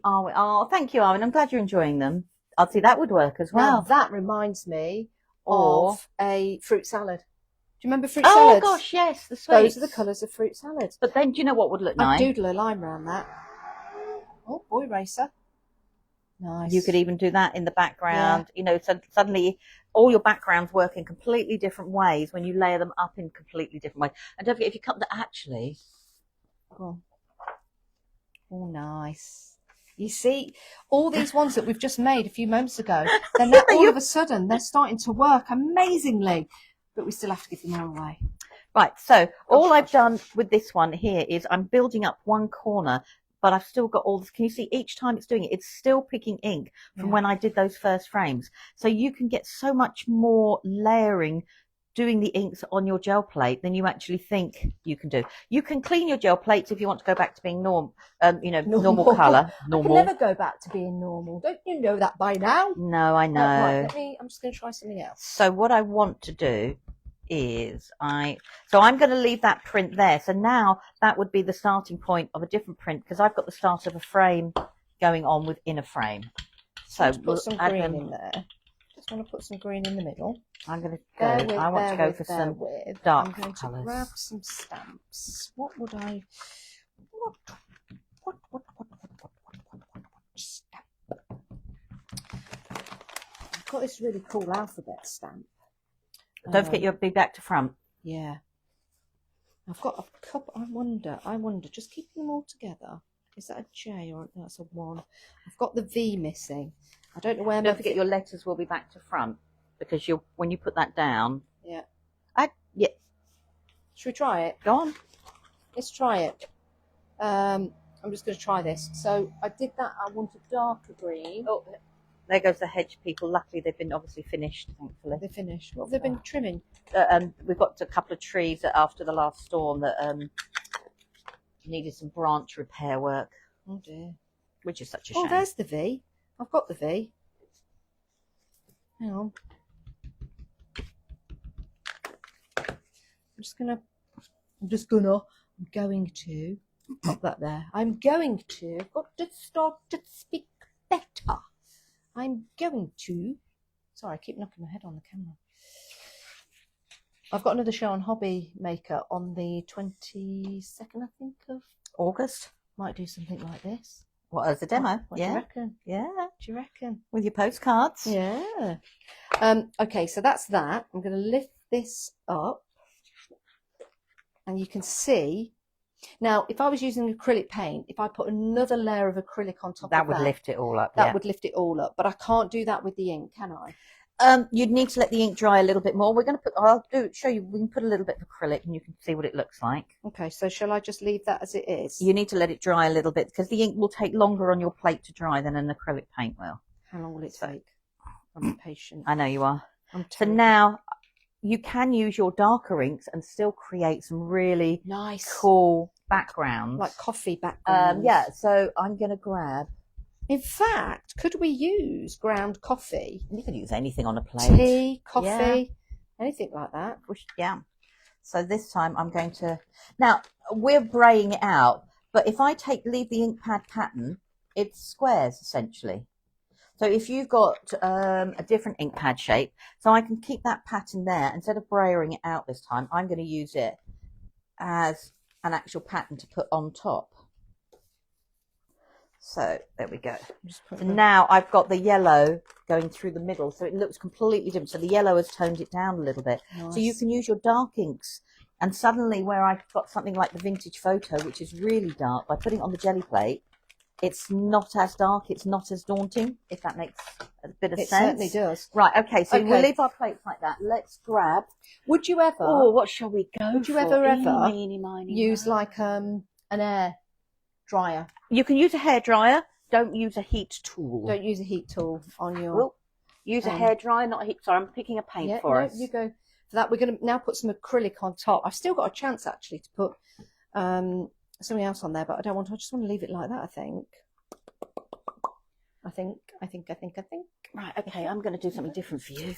Oh, thank you, Arwen. I'm glad you're enjoying them. I'll see that would work as well. Now, that reminds me of a fruit salad. Do you remember fruit salads? Oh gosh, yes, the sweets. Those are the colours of fruit salads. But then, do you know what would look nice? I'd doodle a line around that. Oh, boy racer. Nice. You could even do that in the background. You know, so suddenly all your backgrounds work in completely different ways when you layer them up in completely different ways. And don't forget, if you cut that actually. Oh, nice. You see, all these ones that we've just made a few moments ago, then all of a sudden they're starting to work amazingly, but we still have to give them all away. Right, so all I've done with this one here is I'm building up one corner, but I've still got all this. Can you see each time it's doing it, it's still picking ink from when I did those first frames. So you can get so much more layering doing the inks on your gel plate than you actually think you can do. You can clean your gel plates if you want to go back to being normal colour. Normal. I can never go back to being normal. Don't you know that by now? No, I know. Right, I'm just going to try something else. So what I want to do is I'm going to leave that print there. So now that would be the starting point of a different print because I've got the start of a frame going on within a frame. So put some green in there. Just want to put some green in the middle. I'm going to go. I want to go for some dark I'm going colours. to grab some stamps. What would I? What stamp? I've got this really cool alphabet stamp. Don't forget your be back to front. Yeah. I've got a couple. I wonder. Just keeping them all together. Is that a J or that's a 1? I've got the V missing. I don't know where. Don't forget your letters will be back to front because when you put that down. Yeah. Should we try it? Go on. Let's try it. I'm just going to try this. So I did that. I wanted darker green. Oh, there goes the hedge people. Luckily, they've been obviously finished. Thankfully, they're finished. What have they been trimming? We've got a couple of trees that after the last storm that needed some branch repair work. Oh dear. Which is such a shame. Oh, there's the V. I've got the V. Hang on. I'm going to pop that there. I've got to start to speak better. I'm going to. Sorry, I keep knocking my head on the camera. I've got another show on Hobby Maker on the 22nd, I think, of August. Might do something like this. What, as a demo? What do you reckon? Yeah. What do you reckon? With your postcards? Yeah. Okay, so that's that. I'm going to lift this up. And you can see. Now, if I was using acrylic paint, if I put another layer of acrylic on top of that. That would lift it all up. That would lift it all up. But I can't do that with the ink, can I? You'd need to let the ink dry a little bit more. We can put a little bit of acrylic and you can see what it looks like. Okay, so shall I just leave that as it is? You need to let it dry a little bit because the ink will take longer on your plate to dry than an acrylic paint will. How long will it take? I'm patient. I know you are. So now you can use your darker inks and still create some really nice, cool backgrounds. Like coffee backgrounds. Yeah, so I'm going to grab. In fact, could we use ground coffee? You can use anything on a plate. Tea, coffee, anything like that. Yeah. So this time I'm going to... Now, we're braying it out, but if I leave the ink pad pattern, it's squares, essentially. So if you've got a different ink pad shape, so I can keep that pattern there. Instead of braying it out this time, I'm going to use it as an actual pattern to put on top. So there we go. So now I've got the yellow going through the middle, so it looks completely different. So the yellow has toned it down a little bit. Nice. So you can use your dark inks, and suddenly where I've got something like the vintage photo, which is really dark, by putting it on the jelly plate, it's not as dark, it's not as daunting, if that makes a bit of sense. It certainly does. Right, okay, so we'll leave our plates like that. Let's grab. Would you ever? Oh, what shall we go Would you for? ever Eeny, miny, use moe. like an air dryer? You can use a hairdryer. Don't use a heat tool. Don't use a heat tool on your. Well, use a hairdryer, not a heat. Sorry, I'm picking a paint for us. You go for that. We're going to now put some acrylic on top. I've still got a chance actually to put something else on there, but I don't want to. I just want to leave it like that. I think. Right, okay, I'm going to do something different for you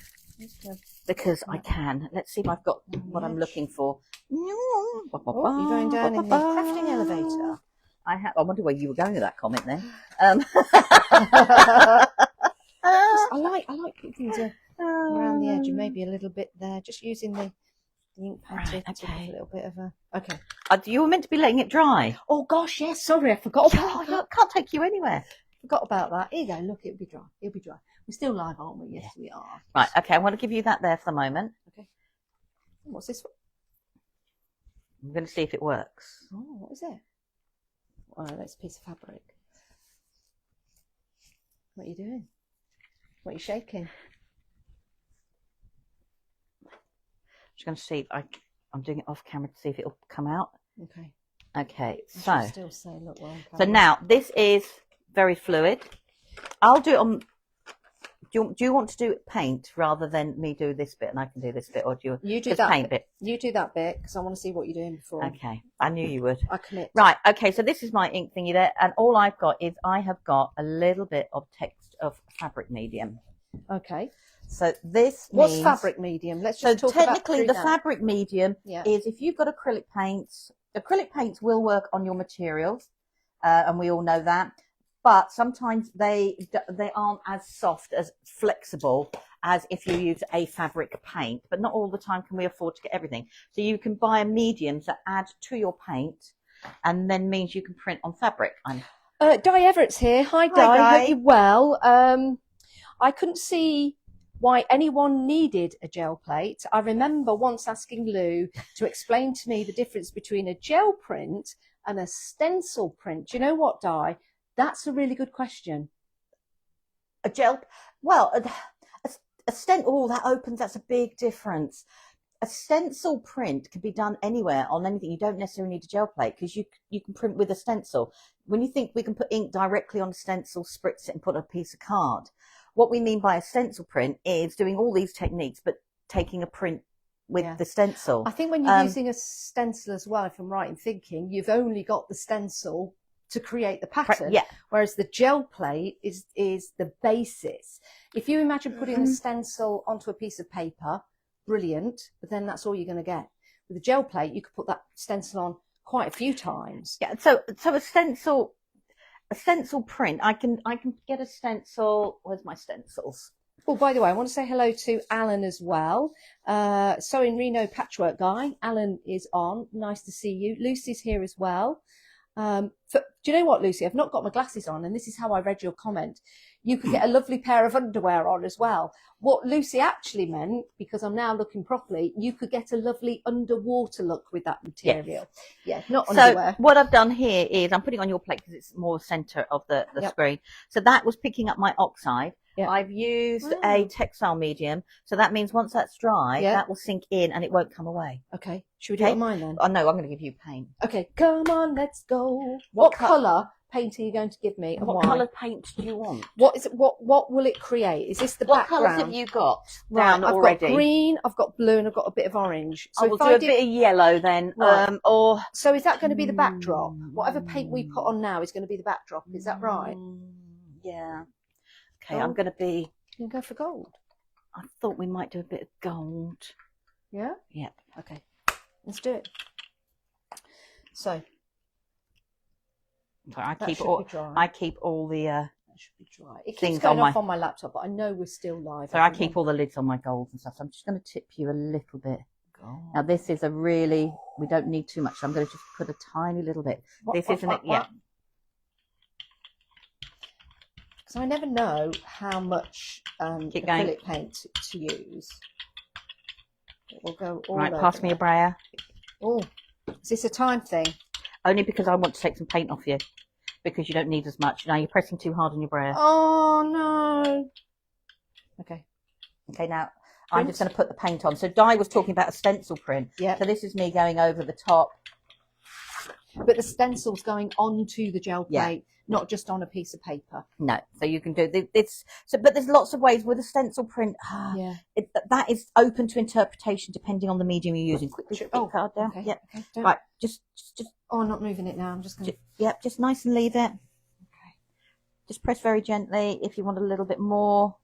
because I can. Let's see if I've got what I'm looking for. Oh, you're going down in the crafting elevator. I wonder where you were going with that comment then. I like putting things around the edge and maybe a little bit there. Just using the ink pad to give a little bit of a. Okay. You were meant to be letting it dry. Oh gosh, yes. Sorry, I forgot about that. Can't take you anywhere. Forgot about that. Here you go. Look, it'll be dry. It'll be dry. We're still live, aren't we? Yes, we are. Right. Okay. I want to give you that there for the moment. Okay. What's this? I'm going to see if it works. Oh, what is it? Oh, that's a piece of fabric. What are you doing? What are you shaking? Just going to see if I'm doing it off camera to see if it'll come out. Okay. Okay. I still say, look, well, so now this is very fluid. I'll do it on. Do you want to do paint rather than me do this bit and I can do this bit, or do you do that paint bit? You do that bit because I want to see what you're doing before. Okay, I knew you would. I commit. Right. Okay. So this is my ink thingy there, and all I've got is I have got a little bit of text of fabric medium. Okay. So this what's means, fabric medium? Let's just talk technically about the fabric medium Yeah. is if you've got acrylic paints. Acrylic paints will work on your materials, and we all know that. But sometimes they aren't as soft, as flexible as if you use a fabric paint. But not all the time can we afford to get everything. So you can buy a medium that add to your paint, and then means you can print on fabric. Di Everett's here. Hi, Di. Hope you're well. I couldn't see why anyone needed a gel plate. I remember once asking Lou to explain to me the difference between a gel print and a stencil print. Do you know what, Di? That's a really good question. A gel, well, a stencil, that opens, that's a big difference. A stencil print can be done anywhere on anything. You don't necessarily need a gel plate because you can print with a stencil. When you think we can put ink directly on a stencil, spritz it and put a piece of card. What we mean by a stencil print is doing all these techniques, but taking a print with the stencil. I think when you're using a stencil as well, if I'm right in thinking, you've only got the stencil to create the pattern, whereas the gel plate is the basis. If you imagine putting a stencil onto a piece of paper, brilliant, but then that's all you're going to get. With a gel plate, you could put that stencil on quite a few times. Yeah, so a stencil print, I can get a stencil. Where's my stencils? Oh, by the way, I want to say hello to Alan as well. So in Reno Patchwork Guy, Alan is on. Nice to see you. Lucy's here as well. Do you know what, Lucy? I've not got my glasses on, and this is how I read your comment. You could get a lovely pair of underwear on as well. What Lucy actually meant, because I'm now looking properly, you could get a lovely underwater look with that material. Yes. Yeah, not underwear. So what I've done here is I'm putting on your plate because it's more center of the screen. So that was picking up my oxide. Yep. I've used a textile medium, so that means once that's dry, that will sink in and it won't come away. Okay. Should we do it on mine then? Oh no, I'm going to give you paint. Okay, come on, let's go. What colour paint are you going to give me? And what colour paint do you want? What is it? What will it create? Is this the background? What colours have you got down already? I've got green, I've got blue, and I've got a bit of orange. So we'll do a bit of yellow then. Right. So is that going to be the backdrop? Whatever paint we put on now is going to be the backdrop. Is that right? Yeah. Okay, I'm going to be. You can go for gold. I thought we might do a bit of gold. Yeah? Yep. Okay. Let's do it. So I keep all the that should be dry. It keeps things going off on my laptop, but I know we're still live. So I keep all the lids on my golds and stuff. So I'm just going to tip you a little bit. Now this is we don't need too much. So I'm going to just put a tiny little bit. This isn't it yet. So I never know how much acrylic paint to use. It will go all right, over pass me your brayer. Oh, is this a time thing? Only because I want to take some paint off you. Because you don't need as much. Now you're pressing too hard on your brayer. Oh, no. Okay. Okay, now I'm just going to put the paint on. So Di was talking about a stencil print. Yeah. So this is me going over the top. But the stencil's going onto the gel plate, not just on a piece of paper. No, so you can do this. So, but there's lots of ways with a stencil print. Yeah. That is open to interpretation depending on the medium you're using. Quickly put the card down. Okay. Yep. Okay, right. Just. Oh, I'm not moving it now. I'm just going to. Yep. Just nice and leave it. Okay. Just press very gently if you want a little bit more.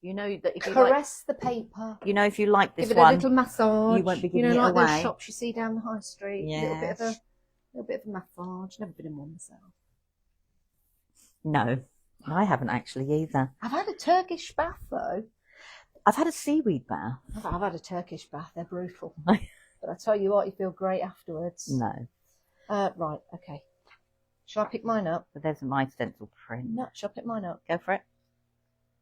You know that if you caress the paper. You know if you like this give it one, a little massage. You won't be giving it like away. Those shops you see down the high street. Yeah. A little bit of a massage. Never been in one myself. No, I haven't actually either. I've had a Turkish bath though. I've had a seaweed bath. I've had a Turkish bath. They're brutal. But I tell you what, you feel great afterwards. No. Right. Okay. Shall I pick mine up? But there's my stencil print. No. Shall I pick mine up? Go for it.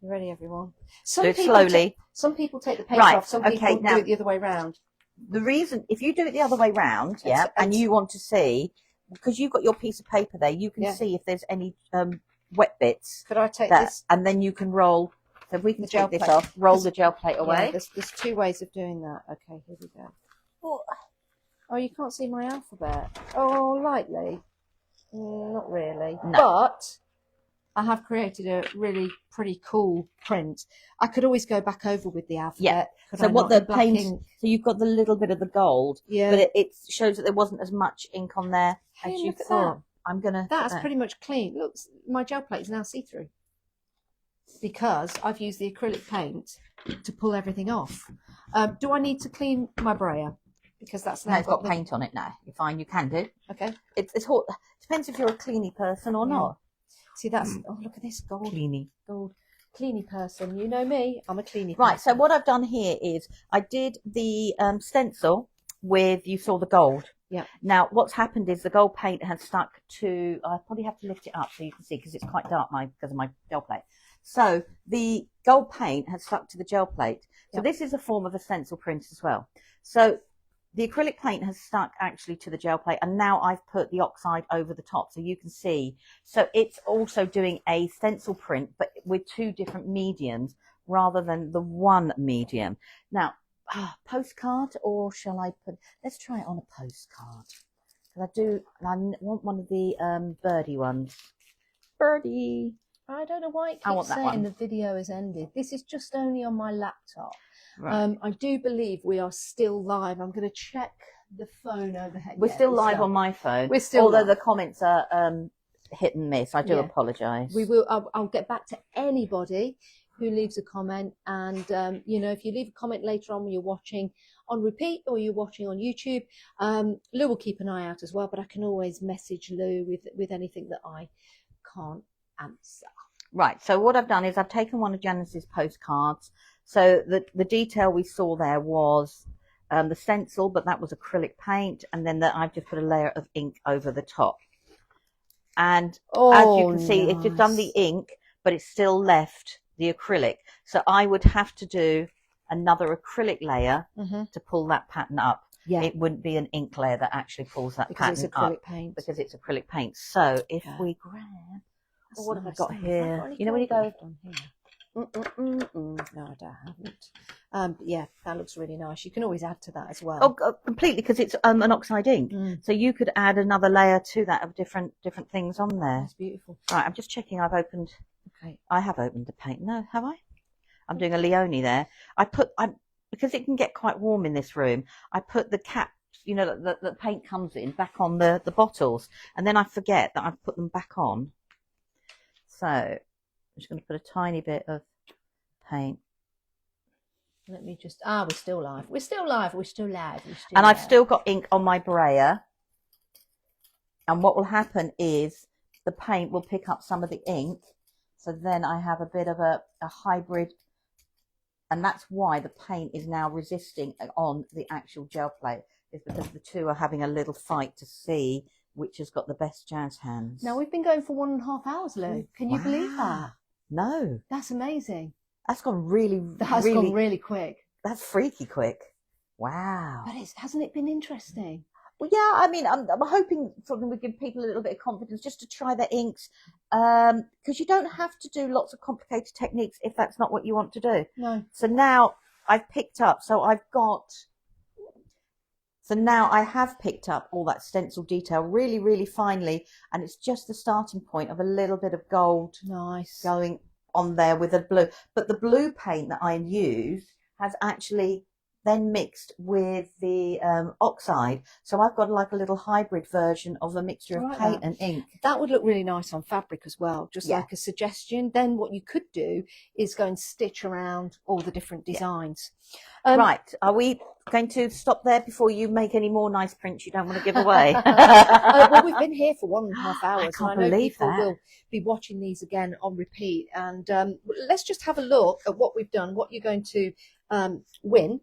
You ready, everyone? Do it slowly. Some people take the paint off. Some people do it the other way round. The reason, if you do it the other way round, and you want to see, because you've got your piece of paper there, you can see if there's any wet bits. Could I take this? And then you can roll. So if we can take this off, roll the gel plate away. Yeah, there's two ways of doing that. Okay, here we go. Oh, you can't see my alphabet. Oh, lightly. Not really. No. But I have created a really pretty cool print. I could always go back over with the alphabet. Yeah. So what the paint? So you've got the little bit of the gold. Yeah. But it shows that there wasn't as much ink on there as you thought. I'm gonna. That's pretty much clean. Look, my gel plate is now see-through because I've used the acrylic paint to pull everything off. Do I need to clean my brayer? Because that's now it's got paint on it now. You're fine. You can do. Okay. It's hot. Depends if you're a cleany person or not. See, that's oh, look at this gold. Gold. Cleany person. You know me. I'm a cleany person. Right. So what I've done here is I did the stencil with, you saw the gold. Yeah. Now what's happened is the gold paint has stuck to. I probably have to lift it up so you can see because it's quite dark because of my gel plate. So the gold paint has stuck to the gel plate. So this is a form of a stencil print as well. So the acrylic paint has stuck actually to the gel plate, and now I've put the oxide over the top so you can see. So it's also doing a stencil print, but with two different mediums rather than the one medium. Now, postcard, or shall I put, let's try it on a postcard. Because I want one of the birdie ones. Birdie. I don't know why it keeps saying the video has ended. This is just only on my laptop. Right. I do believe we are still live. I'm going to check the phone overhead. We're still live on my phone. We're still although the comments are hit and miss. I do apologise. We will. I'll get back to anybody who leaves a comment. And you know, if you leave a comment later on when you're watching on repeat or you're watching on YouTube, Lou will keep an eye out as well. But I can always message Lou with anything that I can't answer. Right, so what I've done is I've taken one of Janice's postcards. So the detail we saw there was the stencil, but that was acrylic paint, and then I've just put a layer of ink over the top. And as you can see, it's just done the ink, but it's still left the acrylic. So I would have to do another acrylic layer to pull that pattern up. Yeah. It wouldn't be an ink layer that actually pulls that pattern it's acrylic up. Paint. Because it's acrylic paint. So if we grab... Oh, what have I got here? You know when you go on here? No, I haven't. Yeah, that looks really nice. You can always add to that as well. Oh, completely, because it's an oxide ink. So you could add another layer to that of different things on there. That's beautiful. Right, I'm just checking. I've opened. Okay, I have opened the paint. No, have I? I'm doing a Leone there. Because it can get quite warm in this room. I put the cap. You know, the paint comes in back on the bottles, and then I forget that I've put them back on. So I'm just going to put a tiny bit of paint. Let me just, we're still live. We're still live. And I've still got ink on my brayer. And what will happen is the paint will pick up some of the ink. So then I have a bit of a hybrid. And that's why the paint is now resisting on the actual gel plate. Is because the two are having a little fight to see which has got the best jazz hands. Now, we've been going for 1.5 hours, Lou. Can you believe that? No. That's amazing. That's gone really, gone really quick. That's freaky quick. Wow. But hasn't it been interesting? Well, yeah, I mean, I'm hoping something would give people a little bit of confidence just to try their inks, because you don't have to do lots of complicated techniques if that's not what you want to do. No. So now I've picked up, so now I have picked up all that stencil detail really, really finely, and it's just the starting point of a little bit of gold going on there with a blue. But the blue paint that I used has actually then mixed with the oxide, so I've got like a little hybrid version of a mixture of paint and ink. That would look really nice on fabric as well, just like a suggestion. Then what you could do is go and stitch around all the different designs. Right, are we going to stop there before you make any more nice prints you don't want to give away? Well, we've been here for 1.5 hours. I can't believe people that. will be watching these again on repeat, and let's just have a look at what we've done, what you're going to win.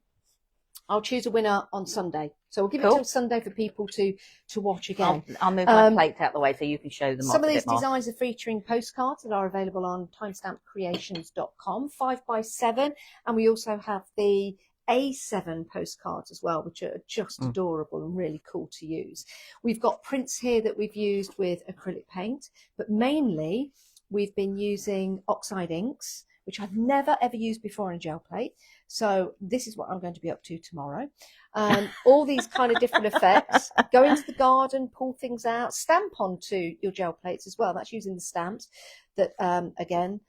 I'll choose a winner on Sunday. So we'll give it till Sunday for people to watch again. I'll move my plates out the way so you can show them Some off of these a bit more. designs are featuring postcards that are available on timestampcreations.com, 5x7. And we also have the A7 postcards as well, which are just adorable and really cool to use. We've got prints here that we've used with acrylic paint, but mainly we've been using oxide inks, which I've never ever used before in a gel plate. So this is what I'm going to be up to tomorrow. All these kind of different effects. Go into the garden, pull things out, stamp onto your gel plates as well. That's using the stamps that, again,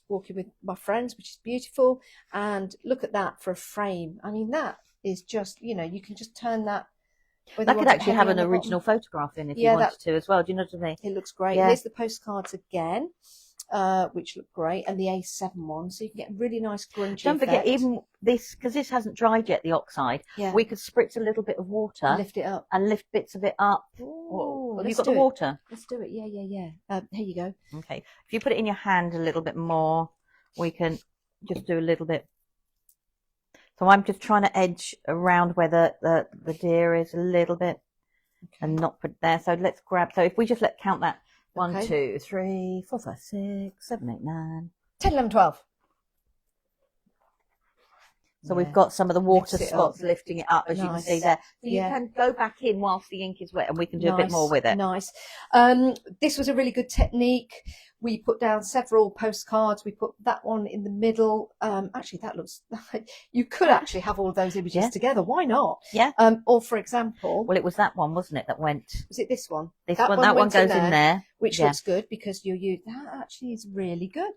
walking with my friends, which is beautiful. And look at that for a frame. I mean, that is just, you know, you can just turn that. That could actually have an original photograph in if you wanted to as well. Do you know what I mean? It looks great. Yeah. Here's the postcards again. Which look great, and the A7 one, so you can get a really nice grungy Don't forget, effect. even this, because this hasn't dried yet, the oxide, we could spritz a little bit of water, lift it up, and lift bits of it up. Ooh, have you got the water? Let's do it. Yeah. Here you go. Okay, if you put it in your hand a little bit more, we can just do a little bit. So I'm just trying to edge around where the deer is a little bit, and not put there. So let's grab. So if we just count that. 1, 2, 3, 4, 5, 6, 7, 8, 9, 10, 11, 12. So we've got some of the water spots lifting it up, as you can see there. So you can go back in whilst the ink is wet, and we can do a bit more with it. Nice. This was a really good technique. We put down several postcards. We put that one in the middle. Actually, that looks like you could actually have all of those images together. Why not? Yeah. Or for example, well, it was that one, wasn't it, that went? Was it this one? That one goes in there, which looks good because that actually is really good.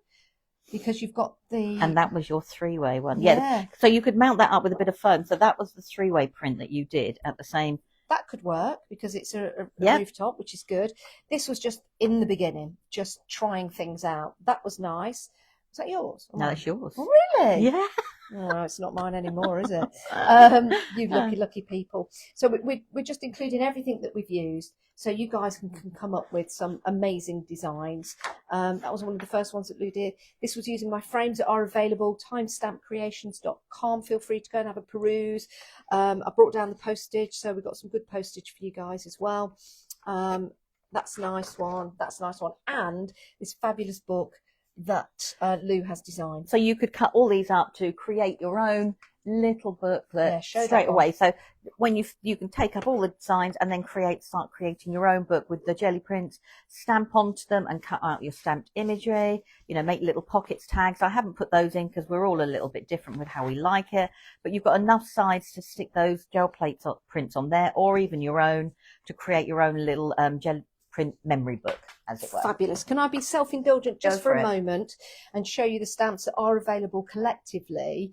Because you've got the... And that was your 3-way one. Yeah. So you could mount that up with a bit of foam. So that was the 3-way print that you did at the same... That could work because it's a rooftop, which is good. This was just in the beginning, just trying things out. That was nice. Is that yours? No, that's yours. Oh, really? Yeah. Oh, it's not mine anymore, is it? You lucky people. So we're just including everything that we've used, so you guys can come up with some amazing designs. That was one of the first ones that Lou did. This was using my frames that are available, timestampcreations.com. Feel free to go and have a peruse. I brought down the postage, so we've got some good postage for you guys as well. That's a nice one. And this fabulous book that Lou has designed. So you could cut all these up to create your own little booklet straight away. So when you can take up all the designs and then start creating your own book with the jelly prints, stamp onto them and cut out your stamped imagery, make little pockets, tags. I haven't put those in because we're all a little bit different with how we like it, but you've got enough sides to stick those gel plates prints on there, or even your own, to create your own little gel print memory book, as it were. Fabulous. Can I be self-indulgent just for a moment and show you the stamps that are available collectively?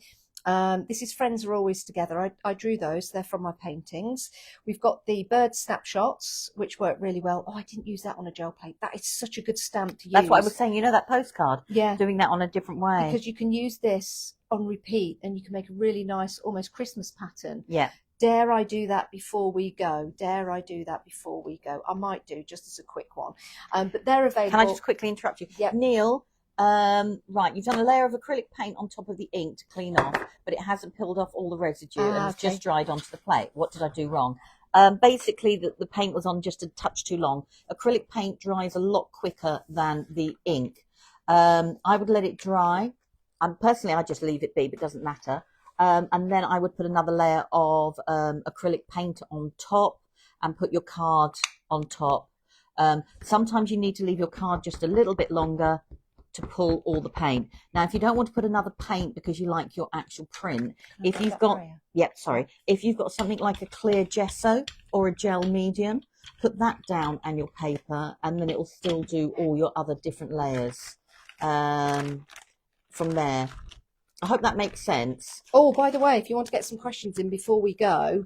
This is Friends Are Always Together. I drew those. They're from my paintings. We've got the bird snapshots, which work really well. Oh, I didn't use that on a gel plate. That is such a good stamp to use. That's what I was saying. That postcard? Yeah. Doing that on a different way. Because you can use this on repeat and you can make a really nice, almost Christmas pattern. Yeah. Dare I do that before we go? I might do, just as a quick one. But they're available. Can I just quickly interrupt you? Yeah. Neil, right, you've done a layer of acrylic paint on top of the ink to clean off, but it hasn't peeled off all the residue and it's just dried onto the plate. What did I do wrong? Basically, the paint was on just a touch too long. Acrylic paint dries a lot quicker than the ink. I would let it dry. Personally, I just leave it be, but it doesn't matter. And then I would put another layer of acrylic paint on top and put your card on top. Sometimes you need to leave your card just a little bit longer to pull all the paint. Now, if you don't want to put another paint because you like your actual print, if you've got, if you've got something like a clear gesso or a gel medium, put that down and your paper, and then it will still do all your other different layers from there. I hope that makes sense. Oh, by the way, if you want to get some questions in before we go,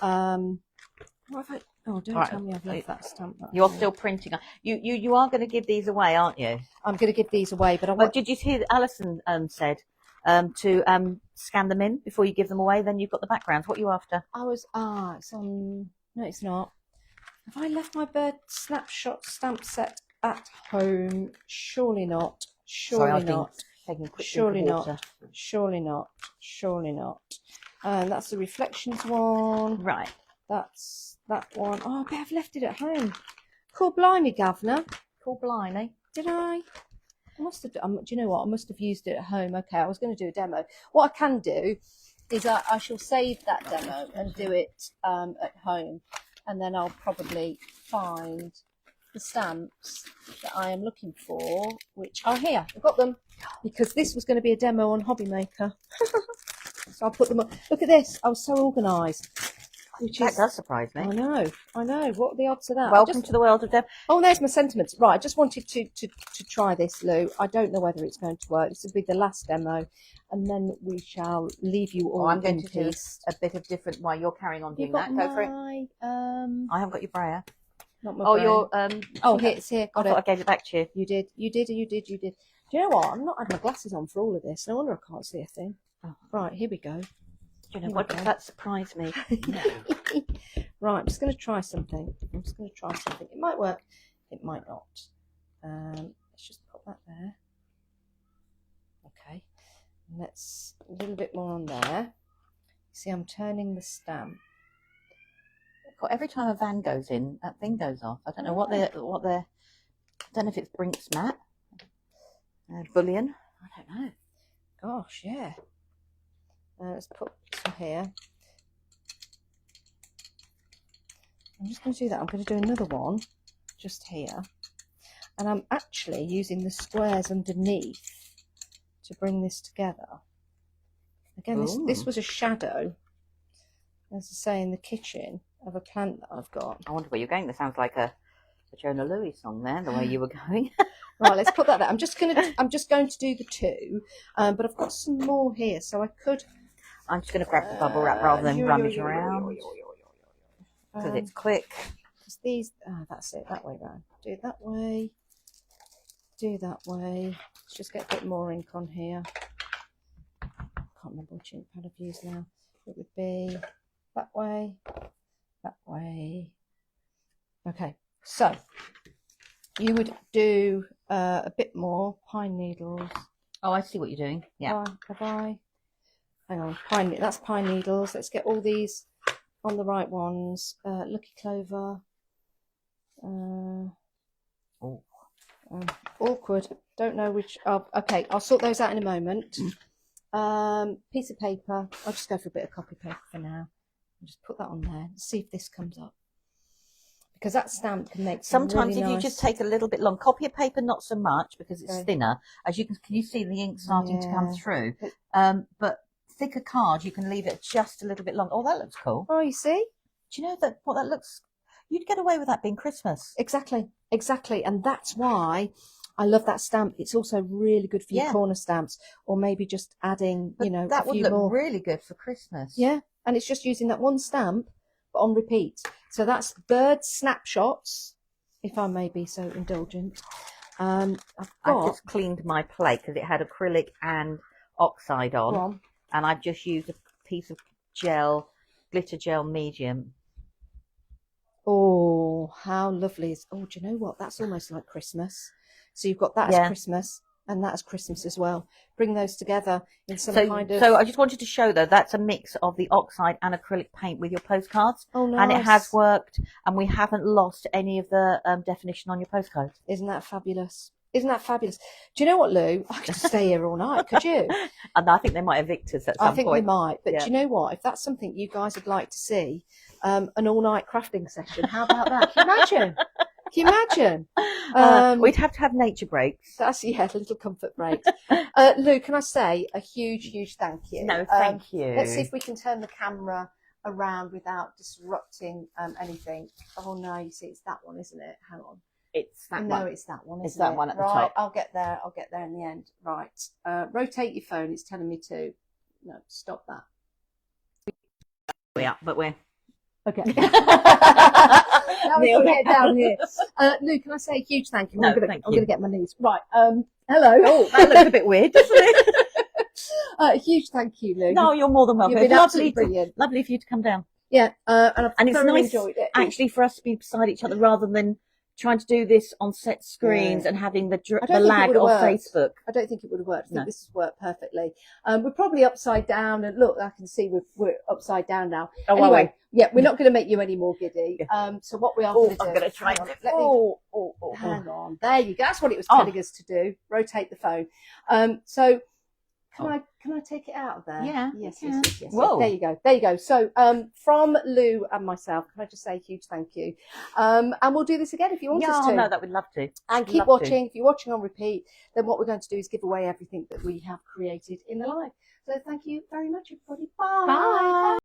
oh, don't tell me I've left that stamp. You're still printing. You are going to give these away, aren't you? I'm going to give these away, but did you hear that Alison said to scan them in before you give them away? Then you've got the backgrounds. What are you after? it's on. No, it's not. Have I left my bird snapshot stamp set at home? Surely not. Surely not. Surely not. Surely not. Surely not. And that's the reflections one. Right. That's that one. Oh, I bet I've left it at home. Cool blimey, Governor. Cool blimey. Did I? I must have. Do you know what? I must have used it at home. Okay, I was going to do a demo. What I can do is I shall save that demo and do it at home, and then I'll probably find the stamps that I am looking for, which are here. I've got them because this was going to be a demo on Hobby Maker. So I'll put them up. Look at this. I was so organised. That does surprise me. I know. What are the odds of that? Welcome to the world of Deb. Oh, there's my sentiments. Right, I just wanted to try this, Lou. I don't know whether it's going to work. This will be the last demo, and then we shall leave you all. I'm going to do a bit of different while you're carrying on doing that. Go for it. I haven't got your brayer. Not my brayer. Here, it's here. Got I thought I gave it back to you. You did. Do you know what? I've not had my glasses on for all of this. No wonder I can't see a thing. Oh. Right, here we go. Do you know what? That surprised me. No. Right, I'm just going to try something. It might work. It might not. Let's just put that there. Okay. Let's a little bit more on there. See, I'm turning the stamp. Every time a van goes in, that thing goes off. I don't know what they're. I don't know if it's Brinks mat, bullion. I don't know. Gosh, yeah. Let's put some here. I'm just going to do that. I'm going to do another one just here. And I'm actually using the squares underneath to bring this together. Again, this was a shadow, as I say, in the kitchen of a plant that I've got. I wonder where you're going. That sounds like a Jonah Lewis song there, the way you were going. Right, let's put that there. I'm just going to do the two, but I've got some more here, so I could. I'm just going to grab the bubble wrap rather than rummage around because it's quick. Because these, that's it, that way round. Do it that way. Do that way. Let's just get a bit more ink on here. I can't remember which ink pad I've used now. It would be that way, that way. Okay, so you would do a bit more pine needles. Oh, I see what you're doing. Yeah. Bye. Hang on, that's pine needles. Let's get all these on the right ones. Lucky clover. Awkward. Don't know which. Oh, okay, I'll sort those out in a moment. Piece of paper. I'll just go for a bit of copy paper for now. I'll just put that on there. See if this comes up. Because that stamp can make sometimes really if nice... you just take a little bit long. Copy of paper, not so much because it's thinner. As you can you see the ink starting to come through. But thicker card, you can leave it just a little bit long. Oh, that looks cool. Oh, you see? Do you know what that looks? You'd get away with that being Christmas. Exactly. And that's why I love that stamp. It's also really good for your corner stamps, or maybe just adding, that would look really good for Christmas. Yeah, and it's just using that one stamp, but on repeat. So that's bird snapshots, if I may be so indulgent. I just cleaned my plate because it had acrylic and oxide on. And I've just used a piece of glitter gel medium. Oh, how lovely is... Oh, do you know what? That's almost like Christmas. So you've got that as Christmas. And that's Christmas as well. Bring those together in some kind of... So I just wanted to show, though, that's a mix of the oxide and acrylic paint with your postcards. Oh, nice. And it has worked, and we haven't lost any of the definition on your postcard. Isn't that fabulous? Isn't that fabulous? Do you know what, Lou? I could stay here all night, could you? And I think they might evict us at some point. I think we might. But do you know what? If that's something you guys would like to see, an all-night crafting session, how about that? Can you imagine? Can you imagine? We'd have to have nature breaks. That's, yeah, little comfort breaks. Lou, can I say a huge thank you? No, thank you. Let's see if we can turn the camera around without disrupting anything. Oh, no, you see, it's that one, isn't it? Hang on. It's that one. No, it's that one, isn't it? It's that one at the right, top. I'll get there in the end. Right. Rotate your phone. It's telling me to. No, stop that. Yeah, but we're... Okay. Now we've got to get down here. Lou, can I say a huge thank you? No, I'm thank going you. to get my knees. Right. Hello. Oh, that looks a bit weird, doesn't it? A huge thank you, Lou. No, you're more than welcome. You've been absolutely brilliant. Lovely for you to come down. Yeah, and And it's thoroughly nice, enjoyed it. actually, for us to be beside each other rather than trying to do this on set screens and having the lag of Facebook. I don't think it would have worked. I think No. this has worked perfectly. We're probably upside down, and look, I can see we're upside down now. Oh, anyway, are yeah, we're not going to make you any more giddy. So what we are going to do... I'm going to try hang on, it. let me- hang on. There you go. That's what it was telling us to do. Rotate the phone. So can I take it out of there? Yeah. Yes. Whoa. There you go. So from Lou and myself, can I just say a huge thank you? And we'll do this again if you want us to. No, that we'd love to. And keep watching. If you're watching on repeat, then what we're going to do is give away everything that we have created in the live. So thank you very much, everybody. Bye. Bye.